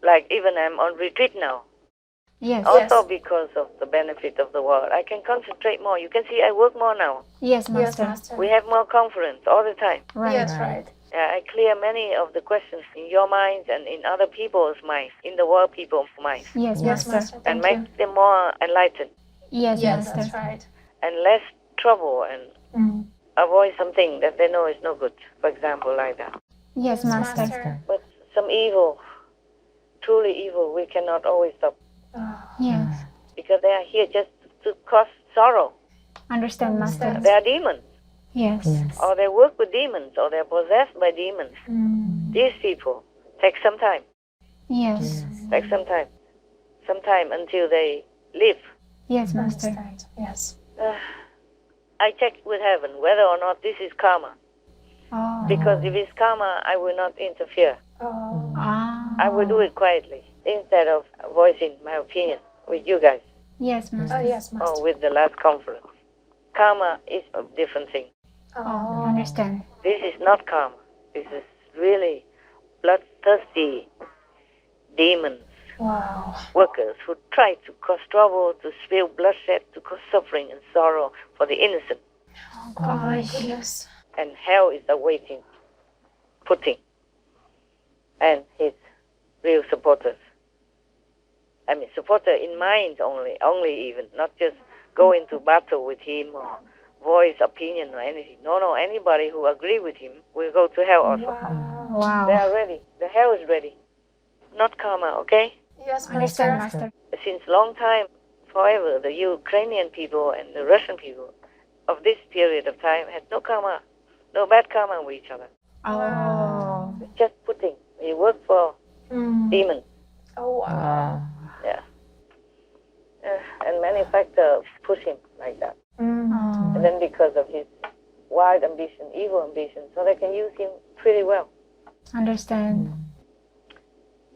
Like even I'm on retreat now. Yes. Also because of the benefit of the world. I can concentrate more. You can see I work more now. Yes, Yes, Master. Master. We have more conference all the time. Right. Yes, right. I clear many of the questions in your minds and in other people's minds, in the world people's minds. Yes, Yes, Master. Master. And Thank make you. them more enlightened Yes, Yes, Master. that's right. and less trouble and Mm. avoid something that they know is no good. For example, like that. Yes, Master. But some evil, truly evil, we cannot always stop. Yes. Because they are here just to cause sorrow. Understand, Master. They are demons. Yes. Or they work with demons, or they're possessed by demons. Mm. These people take some time. Yes. Take some time. Some time until they leave. Yes, Master. Understand. Yes. I check with heaven whether or not this is karma. Oh. Because if it's karma, I will not interfere. Oh. Ah. I will do it quietly instead of voicing my opinion with you guys Yes, Master. Oh, yes, or Master. with the last conference. Karma is a different thing. Oh, understand. This is not karma. This is really bloodthirsty demons, Wow. workers who try to cause trouble, to spill bloodshed, to cause suffering and sorrow for the innocent. Oh, my goodness. And hell is awaiting Putin and his real supporters. I mean, supporter in mind only even, not just go into battle with him or voice opinion or anything. No, anybody who agree with him will go to hell also. Wow. Wow. They are ready. The hell is ready. Not karma, okay? Yes, Understand, Master. Master. Since long time, forever, the Ukrainian people and the Russian people of this period of time had no karma, no bad karma with each other. Oh. It's just Putin. He worked for Mm. demons. Oh, wow. Yeah. And many factors push him like that. Mm. And then because of his wild ambition, evil ambition, so they can use him pretty well. Understand.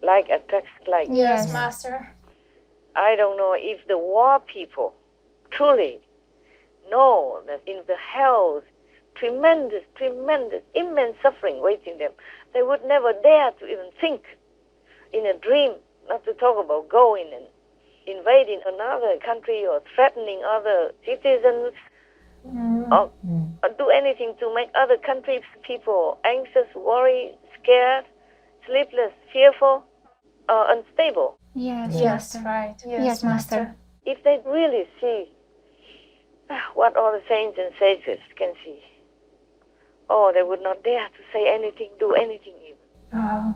Like attracts like. Yes, Yes. Master. I don't know if the war people truly know that in the hells, tremendous, immense suffering waiting them. They would never dare to even think in a dream, not to talk about going and invading another country or threatening other citizens or do anything to make other countries' people anxious, worried, scared, sleepless, fearful, unstable. Yes, Yes, Master. right. Yes, Master. If they really see what all the saints and sages can see, they would not dare to say anything, do anything even. Oh.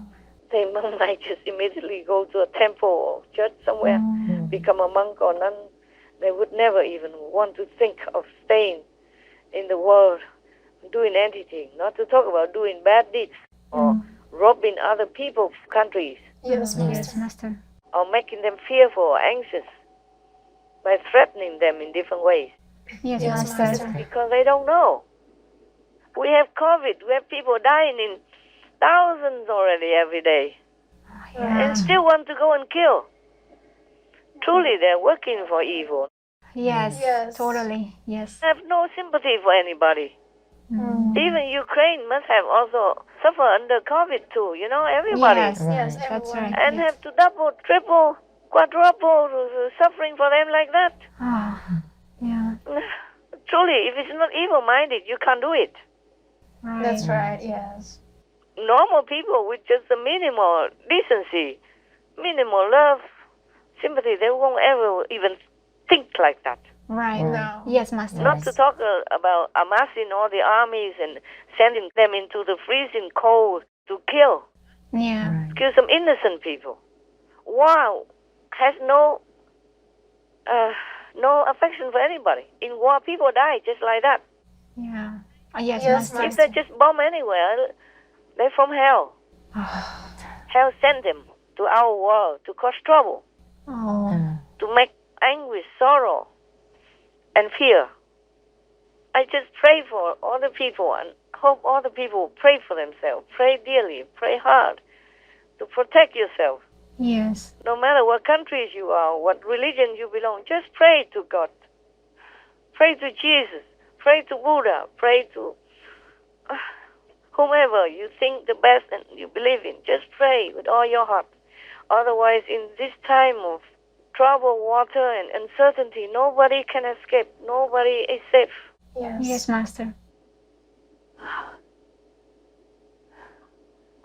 They might just immediately go to a temple or church somewhere, become a monk or nun. They would never even want to think of staying in the world, doing anything, not to talk about doing bad deeds or robbing other people's countries Yes, Master. Yes, Master. or making them fearful or anxious by threatening them in different ways Yes, Yes, Master. Master. because they don't know. We have COVID. We have people dying in thousands already every day and still want to go and kill. Truly, they're working for evil. Yes, Yes. totally. Yes. Have no sympathy for anybody. Even Ukraine must have also suffered under COVID too, everybody. Yes, Yes, that's everyone. right. And have to double, triple, quadruple suffering for them like that. Ah, yeah. Truly, if it's not evil-minded, you can't do it. Right. That's right. Yes. Normal people with just a minimal decency, minimal love, sympathy, they won't ever even think like that. Right. No. Yes, Master. Not to talk about amassing all the armies and sending them into the freezing cold to kill Yeah. some innocent people. War has no affection for anybody. In war, people die just like that. Yeah. Yes, Yes, Master. If they just bomb anywhere, they're from hell. Hell sent them to our world to cause trouble, Oh. to make anguish, sorrow, and fear. I just pray for all the people and hope all the people pray for themselves. Pray dearly, pray hard to protect yourself. Yes. No matter what countries you are, what religion you belong, just pray to God. Pray to Jesus. Pray to Buddha. Pray to whomever you think the best and you believe in. Just pray with all your heart. Otherwise, in this time of trouble, water, and uncertainty, nobody can escape. Nobody is safe. Yes. Yes, Master.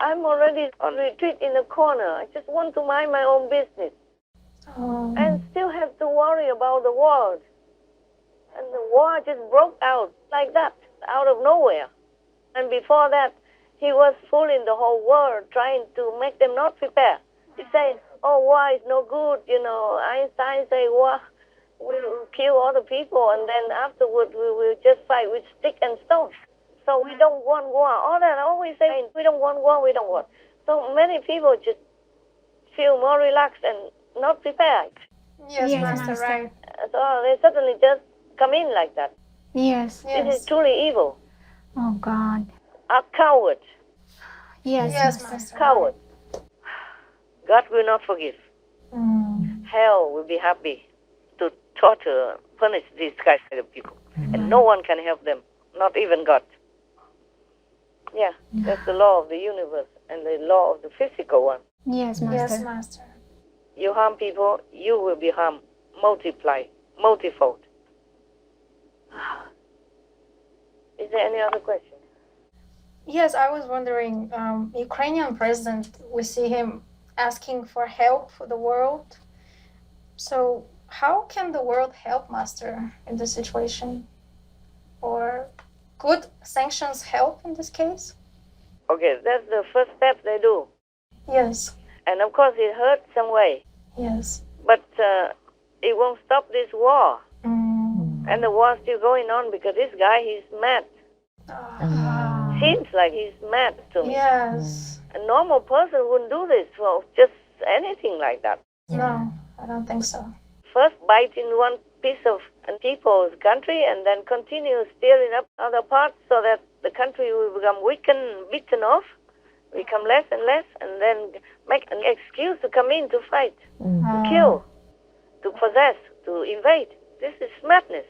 I'm already on retreat in the corner. I just want to mind my own business Oh. and still have to worry about the world. And the war just broke out like that, out of nowhere. And before that, he was fooling the whole world, trying to make them not prepare. He said, oh, war is no good, Einstein say war will kill all the people, and then afterwards we will just fight with stick and stones. So we don't want war. All that I always say, we don't want war, we don't want. So many people just feel more relaxed and not prepared. Yes, Yes, Master. Master. Right. So they suddenly just come in like that. Yes. This is Yes. truly evil. Oh, God. A coward. Yes, Yes, Master. Master. Coward. God will not forgive. Mm. Hell will be happy to torture, punish these kind of people. And no one can help them, not even God. Yeah, that's the law of the universe and the law of the physical one. Yes, Master. Yes, Master. You harm people, you will be harmed, multifold. Is there any other question? Yes, I was wondering, Ukrainian president, we see him asking for help for the world. So how can the world help, Master, in this situation? Or could sanctions help in this case? Okay, that's the first step they do. Yes. And of course it hurts some way, Yes. but it won't stop this war. Mm. And the war's still going on because this guy, he's mad. Ah. Seems like he's mad to me. Yes. A normal person wouldn't do this for just anything like that. No, I don't think so. First bite in one piece of people's country and then continue steering up other parts so that the country will become weakened, beaten off, become less and less, and then make an excuse to come in to fight, to kill, to possess, to invade. This is madness.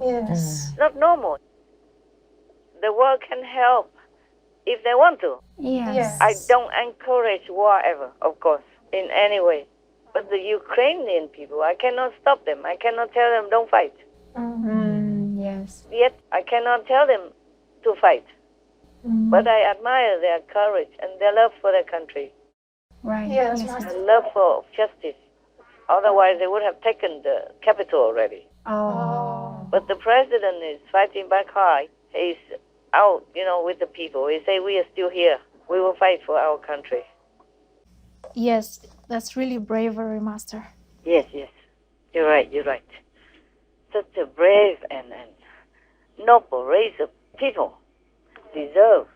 Yes. It's not normal. The world can help if they want to. Yes. Yes. I don't encourage war ever, of course, in any way. But the Ukrainian people, I cannot stop them. I cannot tell them don't fight. Yes. Yet I cannot tell them to fight. Mm. But I admire their courage and their love for their country, Right. Yes, their Master. love for justice. Otherwise, they would have taken the capital already. Oh. But the president is fighting back hard. He's out, with the people. He say, we are still here. We will fight for our country. Yes, that's really bravery, Master. Yes. You're right. Such a brave and noble race of people deserve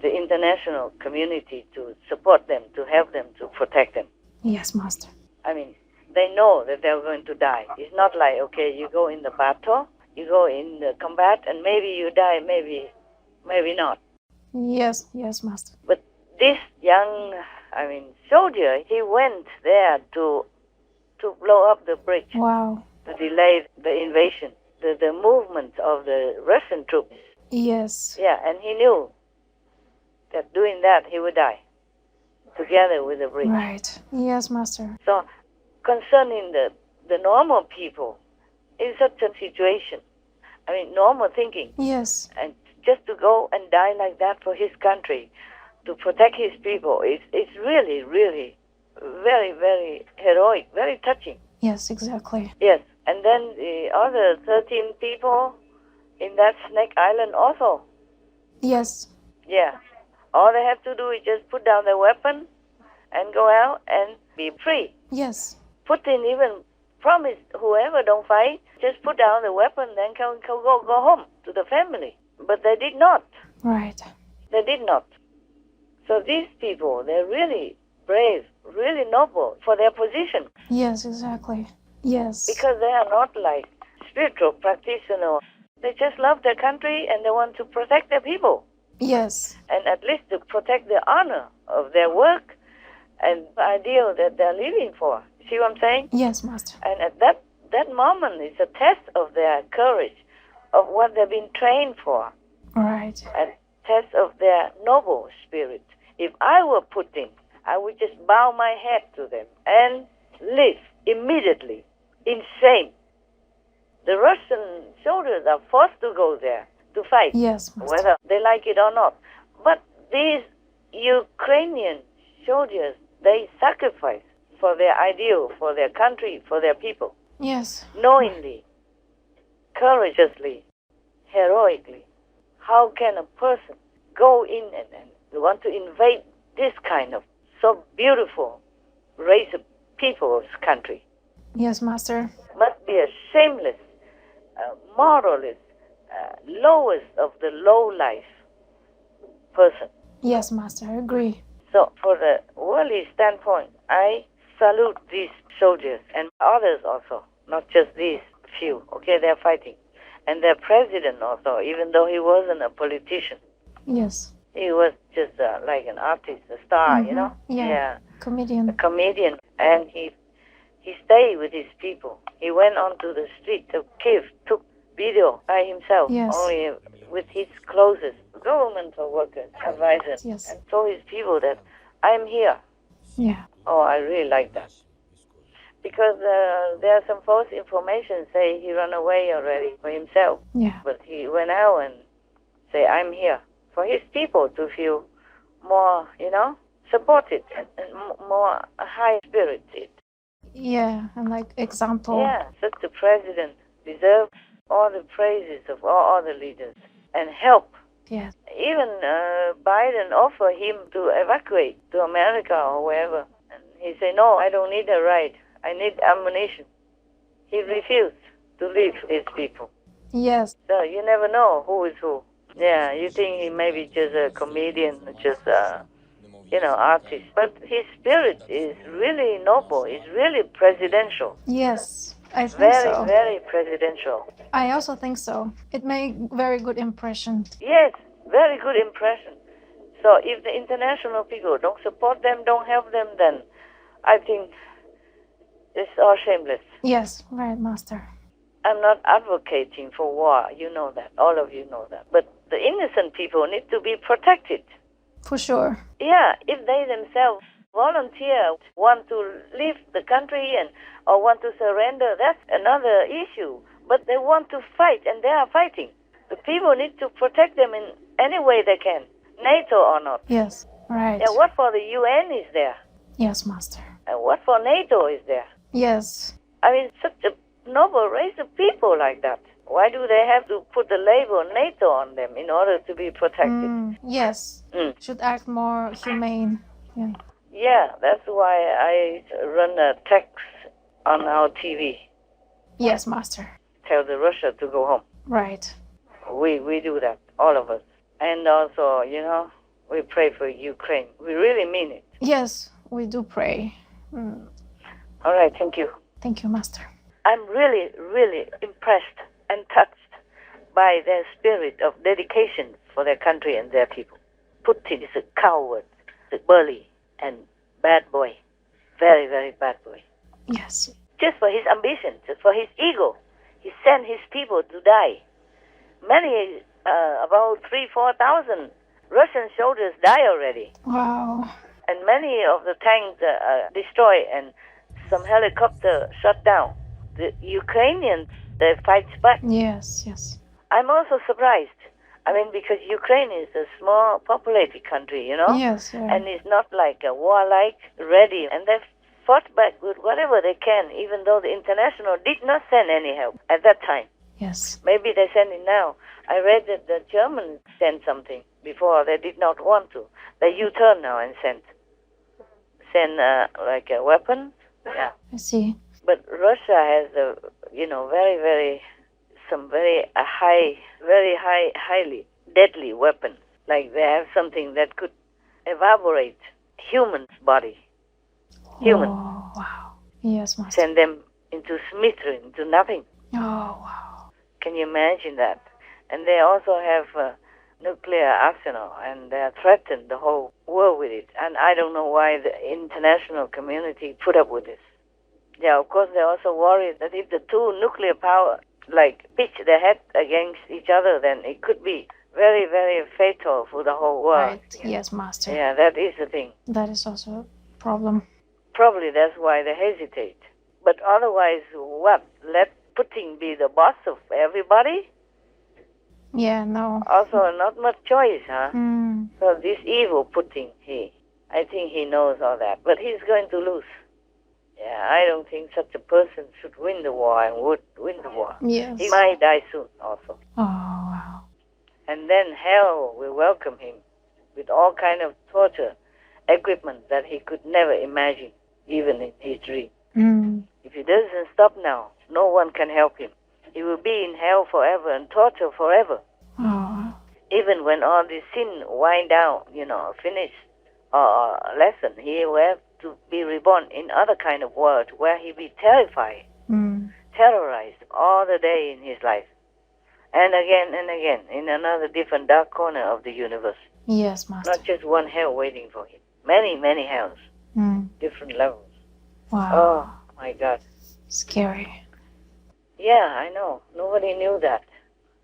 the international community to support them, to help them, to protect them. Yes, Master. I mean, they know that they're going to die. It's not like, okay, you go in the battle, you go in the combat, and maybe you die, maybe not. Yes, Master. But this young, soldier, he went there to blow up the bridge, Wow. to delay the invasion, the movement of the Russian troops. Yes. Yeah, and he knew that doing that, he would die, together with the bridge. Right. Yes, Master. So, concerning the normal people in such a situation, normal thinking, Yes. and just to go and die like that for his country, to protect his people, it's really, really very, very heroic, very touching. Yes, exactly. Yes, and then the other 13 people in that Snake Island also. Yes. Yeah. All they have to do is just put down their weapon and go out and be free. Yes. Putin even promised whoever don't fight, just put down the weapon, then go home to the family. But they did not. Right. They did not. So these people, they're really brave, really noble for their position. Yes, exactly. Yes. Because they are not like spiritual practitioners. They just love their country and they want to protect their people. Yes. And at least to protect the honor of their work and the ideal that they're living for. See what I'm saying? Yes, Master. And at that moment, it's a test of their courage, of what they've been trained for. Right. A test of their noble spirit. If I were Putin, I would just bow my head to them and leave immediately in shame. The Russian soldiers are forced to go there to fight, Yes, Master. whether they like it or not. But these Ukrainian soldiers, they sacrifice for their ideal, for their country, for their people, Yes. knowingly, courageously, heroically. How can a person go in and want to invade this kind of so beautiful race of people's country? Yes, Master. Must be a shameless, moralist, lowest of the low life person. Yes, Master. I agree. So, for the worldly standpoint, I salute these soldiers and others also, not just these few. Okay, they're fighting. And their president also, even though he wasn't a politician, Yes. he was just like an artist, a star, you know? Yeah. A Comedian. comedian. And he stayed with his people. He went onto the street of Kiev, took video by himself, Yes. only with his closest governmental workers, advisors, Yes. and told his people that I'm here. Yeah. Oh, I really like that. Because there are some false information say he ran away already for himself. Yeah. But he went out and say, I'm here. For his people to feel more, supported and more high-spirited. Yeah. And like example. Yeah, such a president deserves all the praises of all other leaders and help. Yes. Even Biden offered him to evacuate to America or wherever. And he said, no, I don't need a ride. I need ammunition. He refused to leave his people. Yes. So you never know who is who. Yeah, you think he may be just a comedian, just artist. But his spirit is really noble. It's really presidential. Yes. I think Very, so. very presidential. I also think so. It made very good impression. Yes, very good impression. So if the international people don't support them, don't help them, then I think it's all shameless. Yes. Right, Master. I'm not advocating for war. You know that. All of you know that. But the innocent people need to be protected. For sure. Yeah, if they themselves volunteer, want to leave the country or want to surrender, that's another issue. But they want to fight, and they are fighting. The people need to protect them in any way they can, NATO or not. Yes. Right. Yeah, what for the UN is there? Yes, Master. And what for NATO is there? Yes. I mean, such a noble race of people like that. Why do they have to put the label NATO on them in order to be protected? Yes. Should act more humane. Yeah. Yeah, that's why I run a text on our TV. Yes, Master. Tell the Russia to go home. Right. We do that, all of us. And also, we pray for Ukraine. We really mean it. Yes, we do pray. All right, thank you. Thank you, Master. I'm really, really impressed and touched by their spirit of dedication for their country and their people. Putin is a coward, a bully, and bad boy. Very, very bad boy. Yes. Just for his ambition, just for his ego, he sent his people to die. Many, about 3,000-4,000 Russian soldiers die already. Wow. And many of the tanks destroyed and some helicopter shot down. The Ukrainians, they fight back. Yes, yes. I'm also surprised. I mean, because Ukraine is a small populated country, Yes, yeah. And it's not like a warlike, ready. And they fought back with whatever they can, even though the international did not send any help at that time. Yes. Maybe they send it now. I read that the Germans sent something before. They did not want to. They U-turn now and send like a weapon. Yeah. I see. But Russia has a, highly deadly weapons. Like they have something that could evaporate human's body. Human. Oh, wow. Yes, Master. Send them into smithereens, into nothing. Oh, wow. Can you imagine that? And they also have a nuclear arsenal, and they threatened the whole world with it. And I don't know why the international community put up with this. Yeah, of course, they're also worried that if the two nuclear power pitch their head against each other, then it could be very, very fatal for the whole world. Right. Yes, Master. Yeah, that is the thing. That is also a problem. Probably that's why they hesitate. But otherwise, what? Let Putin be the boss of everybody? Yeah, no. Also, not much choice, huh? Mm. So this evil Putin, I think he knows all that. But he's going to lose. Yeah, I don't think such a person should win the war and would win the war. Yes. He might die soon also. Oh, wow. And then hell will welcome him with all kind of torture equipment that he could never imagine, even in his dream. Mm. If he doesn't stop now, no one can help him. He will be in hell forever and torture forever. Oh. Even when all this sin wind down, finish lesson, he will have to be reborn in other kind of world where he be terrified, terrorized all the day in his life. And again, in another different dark corner of the universe. Yes, Master. Not just one hell waiting for him. Many, many hells. Different levels. Wow. Oh, my God. Scary. Yeah, I know. Nobody knew that.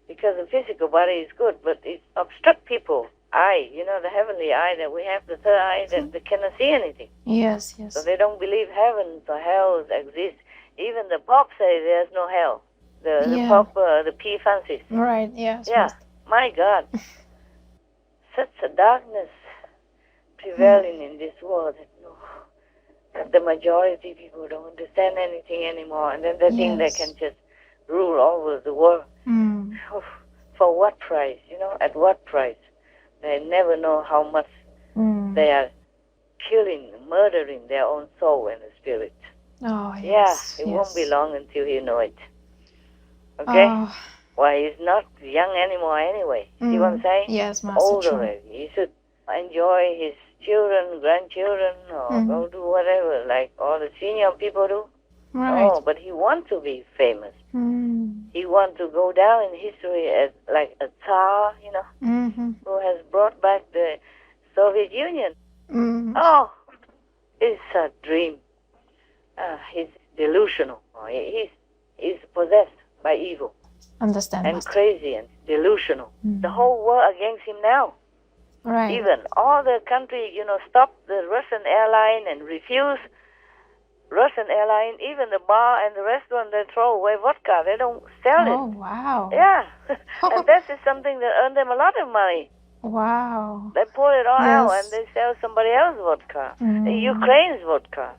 Because the physical body is good, but it obstructs people. Eye, the heavenly eye that we have, the third eye that they cannot see anything. Yes, yes. So they don't believe heavens or hells exist. Even the Pope says there's no hell. The Pope, the P. Francis. Right, yes. Yeah, Master. my God. Such a darkness prevailing in this world that the majority of people don't understand anything anymore, and then they think they can just rule over the world. For what price? At what price? They never know how much they are killing, murdering their own soul and the spirit. Oh, yes. Yeah, it won't be long until you know it. Okay? Well, he's not young anymore anyway. See what I'm saying? Yes, Master. Old True. already. He should enjoy his children, grandchildren, or go do whatever, like all the senior people do. Right. Oh, but he wants to be famous. He wants to go down in history as like a Tsar, who has brought back the Soviet Union. Oh, it's a dream. He's delusional. He's possessed by evil. Understand, and Master. crazy and delusional. The whole world against him now. Right. Even all the country, stop the Russian airline and refuse Russian airline. Even the bar and the restaurant, they throw away vodka. They don't sell it. Oh, wow. Yeah. And that is something that earned them a lot of money. Wow. They pour it all out and they sell somebody else's vodka. Ukraine's vodka,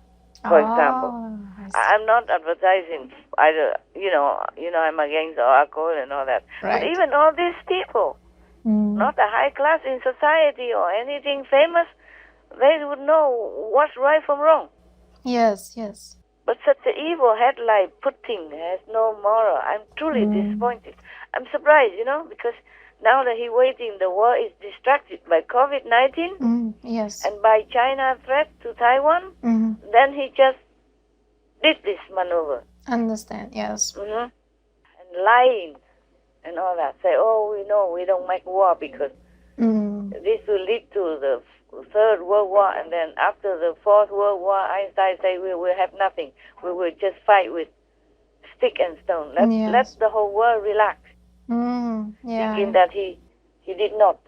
for example. I'm not advertising either, I'm against alcohol and all that. Right. But even all these people, not a high class in society or anything famous, they would know what's right from wrong. Yes, yes. But such an evil head like Putin has no moral. I'm truly disappointed. I'm surprised, because now that he's waiting, the world is distracted by COVID-19 yes. and by China threat to Taiwan. Then he just did this maneuver. Understand, yes. And lying and all that. Say, we know we don't make war because this will lead to the Third World War, and then after the Fourth World War, Einstein say we will have nothing. We will just fight with stick and stone. Let the whole world relax. Thinking that he did not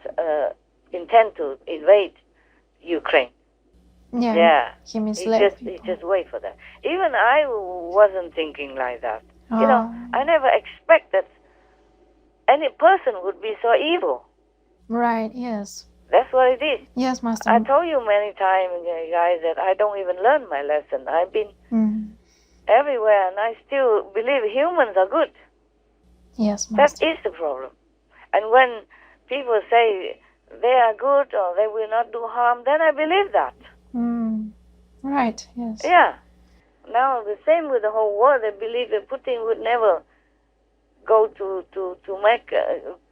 intend to invade Ukraine. He misled He just wait for that. Even I wasn't thinking like that. I never expect that any person would be so evil. Right, yes. That's what it is. Yes, Master. I told you many times, guys, that I don't even learn my lesson. I've been everywhere, and I still believe humans are good. Yes, Master. That is the problem. And when people say they are good or they will not do harm, then I believe that. Right, yes. Yeah. Now, the same with the whole world. They believe that Putin would never go to make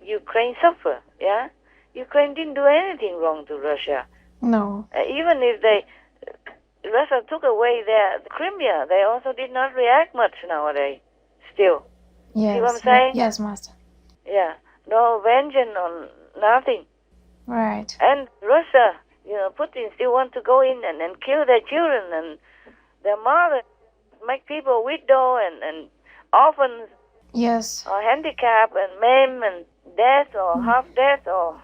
Ukraine suffer, yeah? Ukraine didn't do anything wrong to Russia. No. Even if Russia took away their Crimea, they also did not react much nowadays, still. Yes. See what I'm saying? Yes, Master. Yeah. No vengeance on nothing. Right. And Russia, Putin still want to go in and kill their children and their mother, make people widow and orphans. Yes. Or handicapped and maim and death or half death or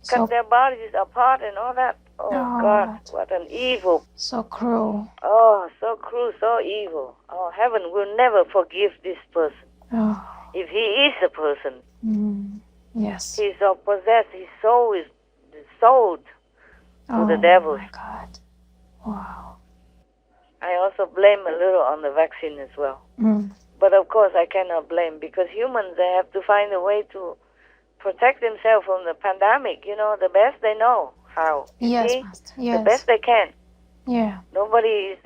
cut their bodies apart and all that. Oh, God, what an evil. So cruel. Oh, so cruel, so evil. Oh, heaven will never forgive this person. Oh. If he is a person. Yes. He's so possessed, his soul is sold to the devil. Oh, my God. Wow. I also blame a little on the vaccine as well. But of course I cannot blame, because humans, they have to find a way to protect themselves from the pandemic, the best they know how. Yes, see? Master. Yes. The best they can. Yeah. Nobody is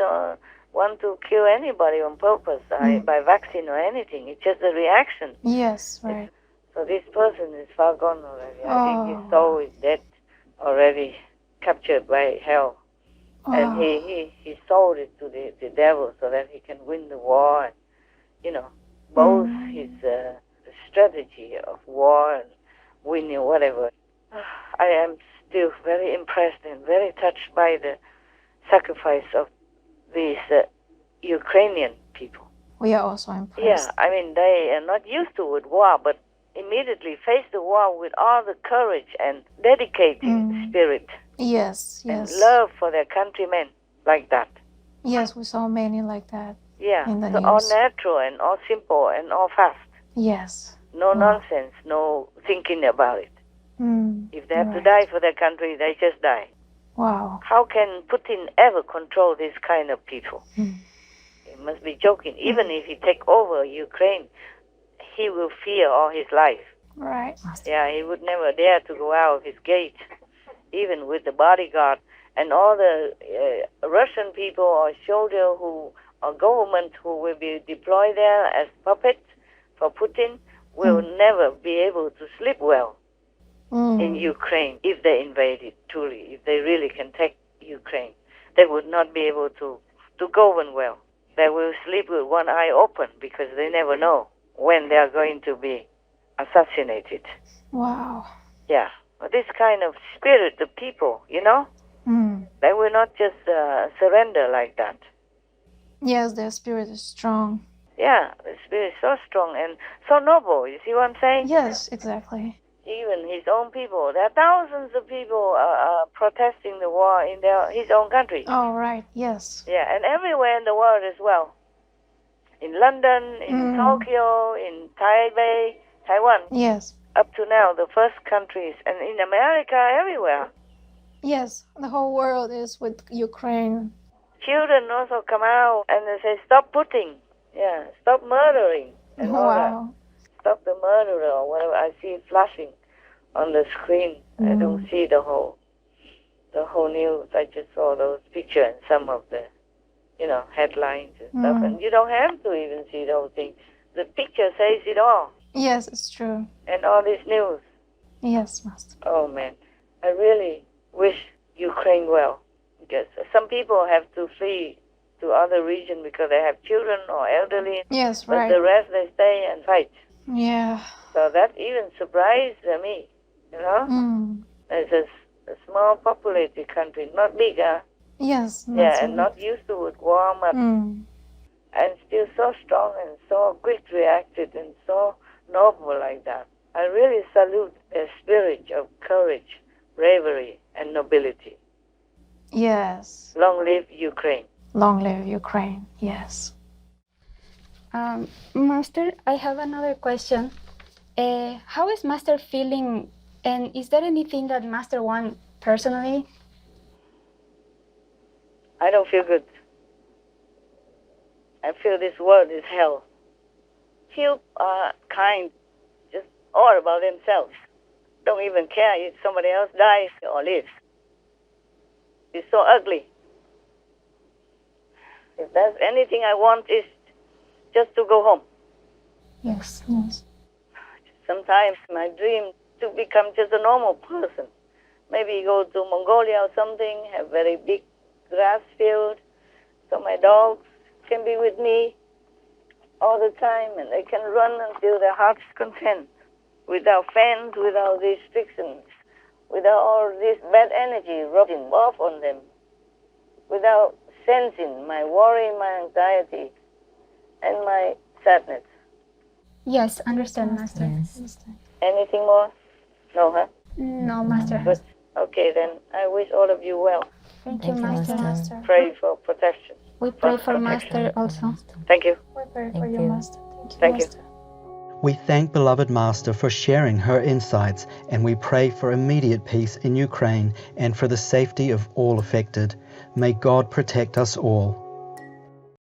want to kill anybody on purpose by vaccine or anything. It's just a reaction. Yes, right. So this person is far gone already. I think his soul is dead already, captured by hell. And he sold it to the devil so that he can win the war. And, both his strategy of war and winning whatever. I am still very impressed and very touched by the sacrifice of these Ukrainian people. We are also impressed. Yeah, I mean, they are not used to with war, but immediately face the war with all the courage and dedicating spirit. Yes, yes. And love for their countrymen like that. Yes, we saw many like that. Yeah, in the so news. all natural and all simple and all fast. Yes. No nonsense, no thinking about it. If they have to die for their country, they just die. Wow. How can Putin ever control this kind of people? He must be joking. Even if he take over Ukraine, he will fear all his life. Right. Yeah, he would never dare to go out of his gate, even with the bodyguard. And all the Russian people or soldiers or government who will be deployed there as puppets for Putin will never be able to sleep well in Ukraine if they invade it truly, if they really can take Ukraine. They would not be able to govern well. They will sleep with one eye open because they never know when they are going to be assassinated. Wow. Yeah. But this kind of spirit of people, they will not just surrender like that. Yes, their spirit is strong. Yeah, the spirit is so strong and so noble. You see what I'm saying? Yes, exactly. Even his own people. There are thousands of people protesting the war in his own country. Oh, right. Yes. Yeah, and everywhere in the world as well. In London, in Tokyo, in Taipei, Taiwan. Yes. Up to now, the first countries. And in America, everywhere. Yes, the whole world is with Ukraine. Children also come out and they say, stop Putin. Yeah, stop murdering. And all that. Stop the murderer or whatever. I see it flashing on the screen. I don't see the whole news. I just saw those pictures and some of the, headlines and stuff. And you don't have to even see those things. The picture says it all. Yes, it's true. And all this news. Yes, Master. Oh, man. I really wish Ukraine well. Because some people have to flee to other regions because they have children or elderly. Yes, right. But the rest, they stay and fight. Yeah. So that even surprised me, It's a small populated country, not big, Yes. Yeah, and not used to with war much. And still so strong and so quick reacted and so noble like that. I really salute their spirit of courage, bravery, and nobility. Yes. Long live Ukraine. Long live Ukraine, yes. Master, I have another question. How is Master feeling And is there anything that Master wants personally? I don't feel good. I feel this world is hell. Few are kind, just all about themselves. Don't even care if somebody else dies or lives. It's so ugly. If there's anything I want, is just to go home. Yes, yes. Sometimes my dream to become just a normal person. Maybe go to Mongolia or something, have very big grass field, so my dogs can be with me all the time and they can run until their heart's content, without fans, without restrictions, without all this bad energy rubbing off on them, without sensing my worry, my anxiety, and my sadness. Yes, understand, Master. Yes. Anything more? No, huh? No, Master. Good. Okay, then I wish all of you well. Thank you, Master. Master. Pray for protection. We pray for Master also. Thank you. We pray for Thank you, you. Master. Thank you. Master. We thank beloved Master for sharing her insights, and we pray for immediate peace in Ukraine and for the safety of all affected. May God protect us all.